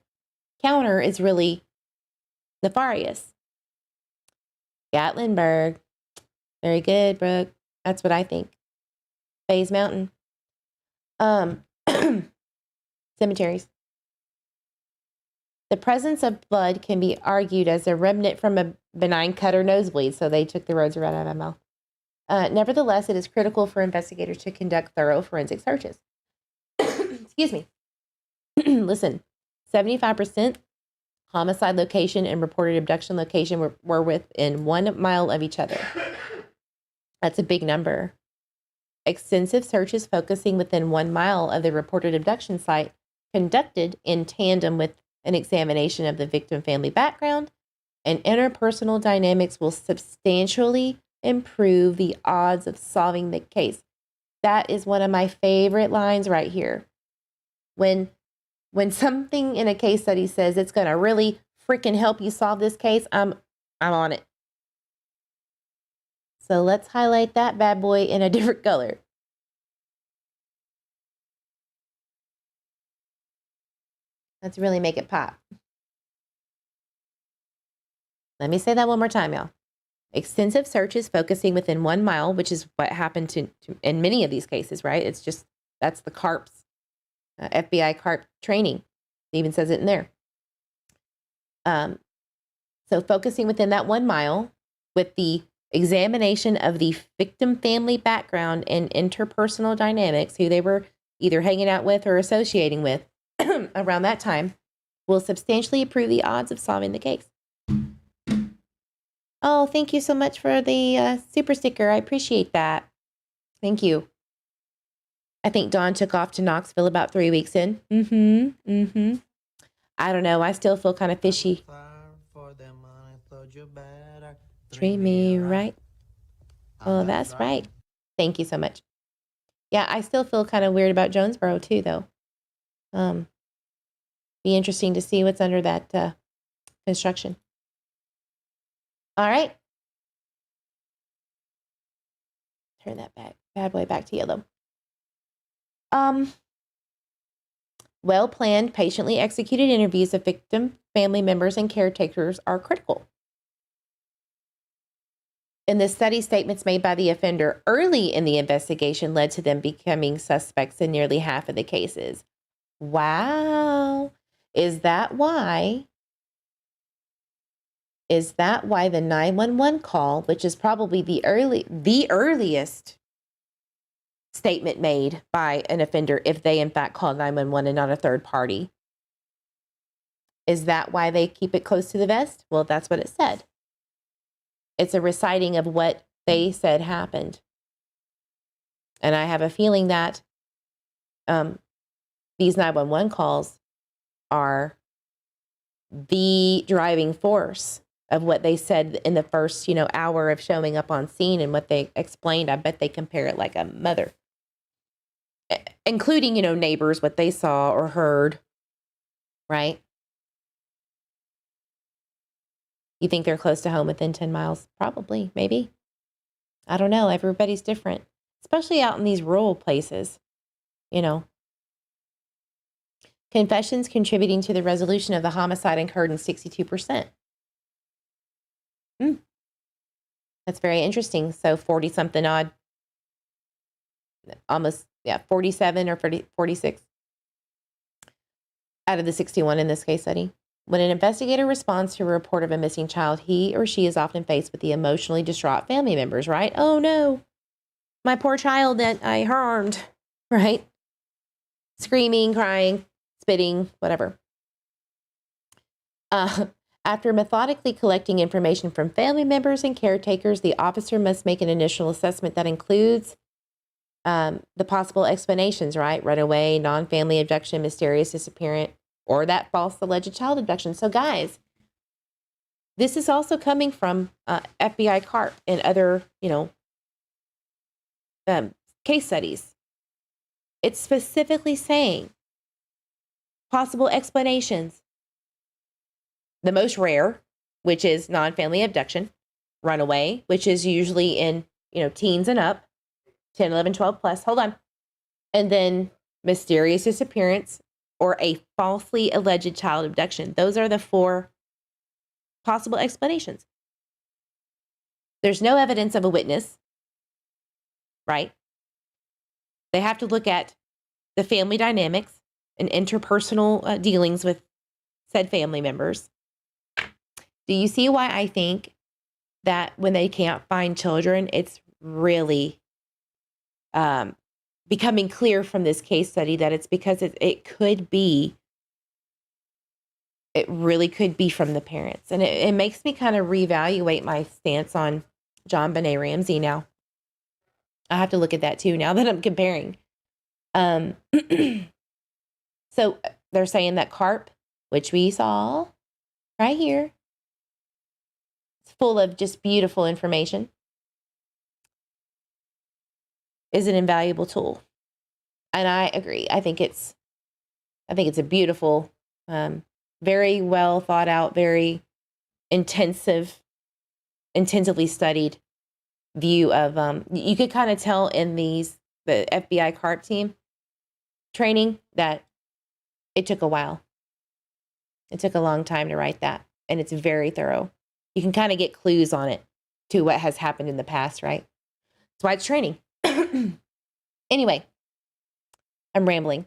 counter is really nefarious? Gatlinburg. Very good, Brooke. That's what I think. Bays Mountain. Cemeteries. The presence of blood can be argued as a remnant from a benign cut or nosebleed, so they took the roads right out of my mouth. Nevertheless, it is critical for investigators to conduct thorough forensic searches. Excuse me. Listen, 75% homicide location and reported abduction location were within 1 mile of each other. That's a big number. Extensive searches focusing within 1 mile of the reported abduction site, conducted in tandem with an examination of the victim family background and interpersonal dynamics, will substantially improve the odds of solving the case. That is one of my favorite lines right here. When something in a case study says it's going to really freaking help you solve this case, I'm on it. So let's highlight that bad boy in a different color. Let's really make it pop. Let me say that one more time, y'all. Extensive searches focusing within 1 mile, which is what happened to in many of these cases, right? It's just, that's the CARP's, FBI CARP training. It even says it in there. So focusing within that 1 mile with the examination of the victim family background and interpersonal dynamics, who they were either hanging out with or associating with around that time, will substantially improve the odds of solving the case. Oh, thank you so much for the super sticker. I appreciate that. Thank you. I think Dawn took off to Knoxville about 3 weeks in. I don't know. I still feel kind of fishy. Treat me right. Oh, that's right. Thank you so much. Yeah, I still feel kind of weird about Jonesboro too, though. Be interesting to see what's under that construction. All right. Turn that bad boy back to yellow. Well-planned, patiently executed interviews of victim, family members, and caretakers are critical. In this study, statements made by the offender early in the investigation led to them becoming suspects in nearly half of the cases. Wow. Is that why the 911 call, which is probably the earliest statement made by an offender, if they in fact called 911 and not a third party, is that why they keep it close to the vest? Well, that's what it said. It's a reciting of what they said happened. And I have a feeling that these 911 calls are the driving force of what they said in the first, hour of showing up on scene and what they explained. I bet they compare it like a mother, including, neighbors, what they saw or heard, right? You think they're close to home within 10 miles? Probably, maybe. I don't know. Everybody's different, especially out in these rural places, Confessions contributing to the resolution of the homicide occurred in 62%. That's very interesting. So 40-something odd, almost, 47 or 46 out of the 61 in this case study. When an investigator responds to a report of a missing child, he or she is often faced with the emotionally distraught family members, right? Oh no, my poor child that I harmed, right? Screaming, crying, spitting, whatever. After methodically collecting information from family members and caretakers, the officer must make an initial assessment that includes the possible explanations, right? Runaway, non-family abduction, mysterious disappearance, or that false alleged child abduction. So guys, this is also coming from FBI CARP and other, case studies. It's specifically saying possible explanations. The most rare, which is non-family abduction, runaway, which is usually in, teens and up, 10, 11, 12 plus. Hold on. And then mysterious disappearance or a falsely alleged child abduction. Those are the 4 possible explanations. There's no evidence of a witness, right? They have to look at the family dynamics and interpersonal dealings with said family members. Do you see why I think that when they can't find children, it's really becoming clear from this case study that it's because it really could be from the parents. And it makes me kind of reevaluate my stance on John Benet Ramsey now. I have to look at that too now that I'm comparing. So they're saying that CARP, which we saw right here, it's full of just beautiful information, is an invaluable tool. And I agree. I think it's a beautiful, very well thought out, very intensively studied view of, you could kind of tell in the FBI CARP team training that it took a while. It took a long time to write that. And it's very thorough. You can kind of get clues on it to what has happened in the past, right? That's why it's training. Anyway, I'm rambling.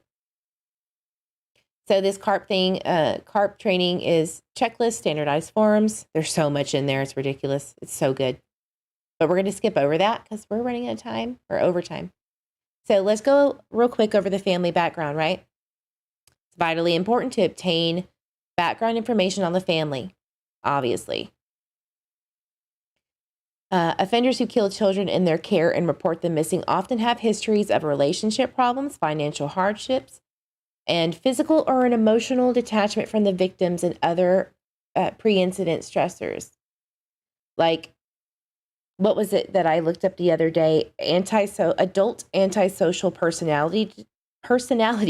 So this CARP training is checklist, standardized forms. There's so much in there. It's ridiculous. It's so good. But we're going to skip over that because we're running out of time or overtime. So let's go real quick over the family background, right? It's vitally important to obtain background information on the family, obviously. Offenders who kill children in their care and report them missing often have histories of relationship problems, financial hardships, and physical or an emotional detachment from the victims and other pre-incident stressors. Like, what was it that I looked up the other day? Adult antisocial personality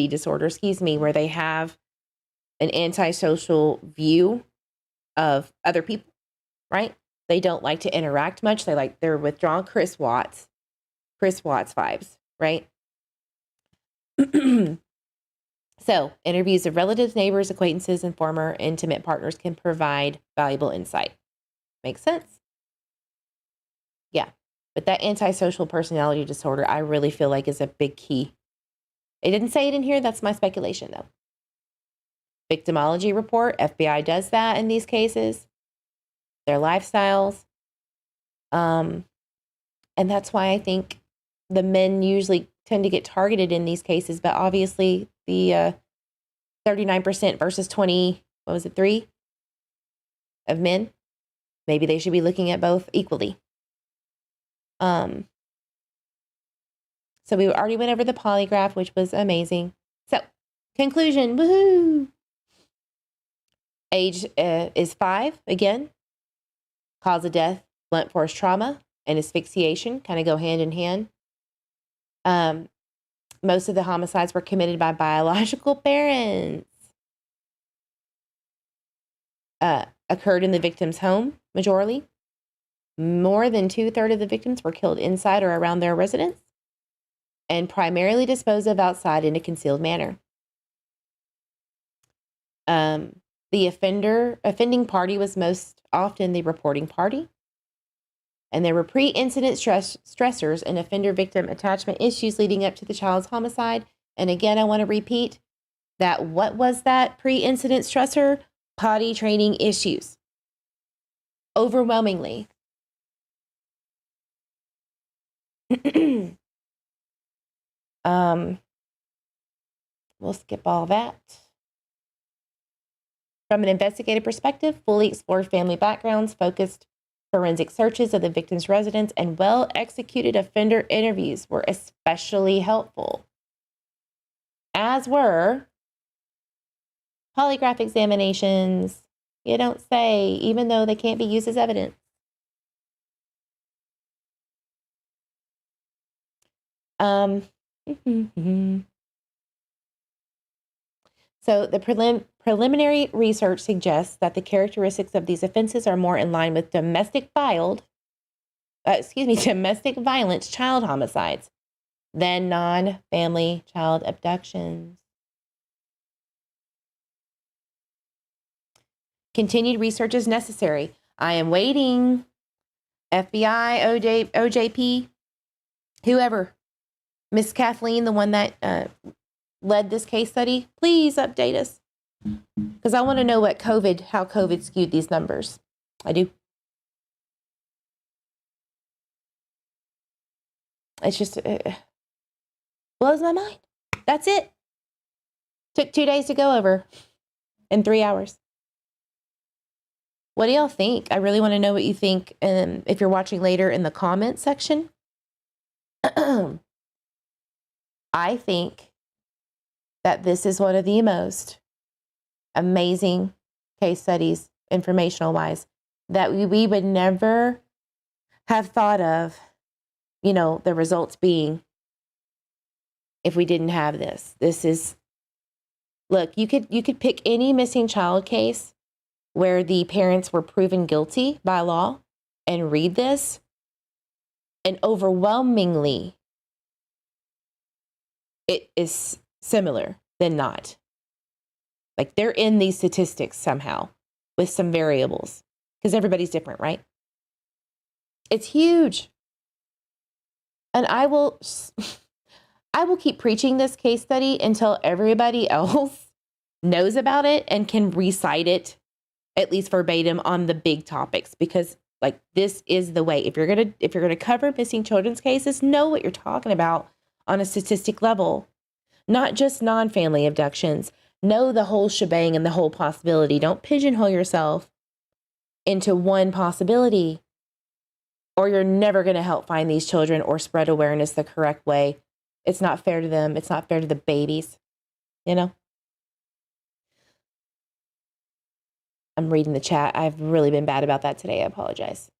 disorder, where they have an antisocial view of other people, right? They don't like to interact much. They're withdrawn Chris Watts vibes, right? So interviews of relatives, neighbors, acquaintances, and former intimate partners can provide valuable insight. Makes sense? Yeah. But that antisocial personality disorder, I really feel like is a big key. It didn't say it in here. That's my speculation, though. Victimology report, FBI does that in these cases. Their lifestyles. And that's why I think the men usually tend to get targeted in these cases. But obviously, the 39% versus 3 of men, maybe they should be looking at both equally. So we already went over the polygraph, which was amazing. So, conclusion, woohoo! Age is 5, again. Cause of death, blunt force trauma, and asphyxiation kind of go hand in hand. Most of the homicides were committed by biological parents. Occurred in the victim's home, majorly. More than 2/3 of the victims were killed inside or around their residence, and primarily disposed of outside in a concealed manner. The offending party was most often the reporting party, and there were pre-incident stressors and offender-victim attachment issues leading up to the child's homicide. And again, I want to repeat that what was that pre-incident stressor? Potty training issues. Overwhelmingly. We'll skip all that. From an investigative perspective, fully explored family backgrounds, focused forensic searches of the victim's residence, and well-executed offender interviews were especially helpful, as were polygraph examinations. You don't say, even though they can't be used as evidence. So the preliminary research suggests that the characteristics of these offenses are more in line with domestic violence child homicides than non-family child abductions. Continued research is necessary. I am waiting. FBI, OJP, whoever, Miss Kathleen, the one that led this case study, please update us, because I want to know how COVID skewed these numbers. I do. It's just blows my mind. That's it. Took 2 days to go over in 3 hours. What do y'all think? I really want to know what you think. If you're watching later, in the comment section. I think that this is one of the most amazing case studies, informational wise, that we would never have thought of, the results being, if we didn't have this. This is, look, you could pick any missing child case where the parents were proven guilty by law and read this, and overwhelmingly it is similar than not. Like, they're in these statistics somehow with some variables, because everybody's different, right? It's huge. And I will keep preaching this case study until everybody else knows about it and can recite it, at least verbatim, on the big topics, because this is the way. If you're gonna cover missing children's cases, know what you're talking about on a statistic level, not just non-family abductions. Know the whole shebang and the whole possibility. Don't pigeonhole yourself into one possibility, or you're never going to help find these children or spread awareness the correct way. It's not fair to them. It's not fair to the babies. I'm reading the chat. I've really been bad about that today. I apologize.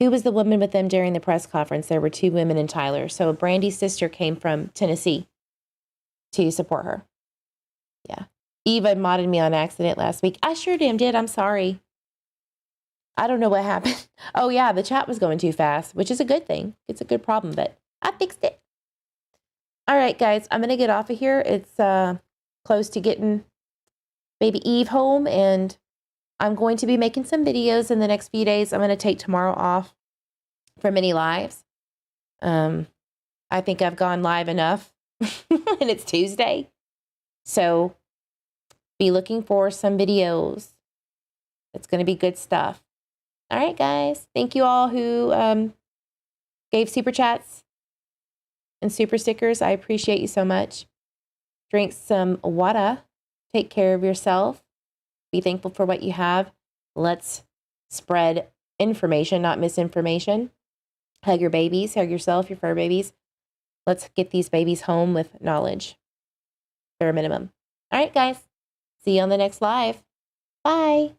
Who was the woman with them during the press conference? There were 2 women in Tyler. So Brandy's sister came from Tennessee to support her. Yeah. Eva modded me on accident last week. I sure damn did. I'm sorry. I don't know what happened. Oh, yeah, the chat was going too fast, which is a good thing. It's a good problem, but I fixed it. All right, guys, I'm going to get off of here. It's close to getting baby Eve home, and I'm going to be making some videos in the next few days. I'm going to take tomorrow off from any lives. I think I've gone live enough, and it's Tuesday. So be looking for some videos. It's going to be good stuff. All right, guys. Thank you all who gave super chats and super stickers. I appreciate you so much. Drink some water. Take care of yourself. Be thankful for what you have. Let's spread information, not misinformation. Hug your babies. Hug yourself, your fur babies. Let's get these babies home with knowledge. Bare minimum. All right, guys. See you on the next live. Bye.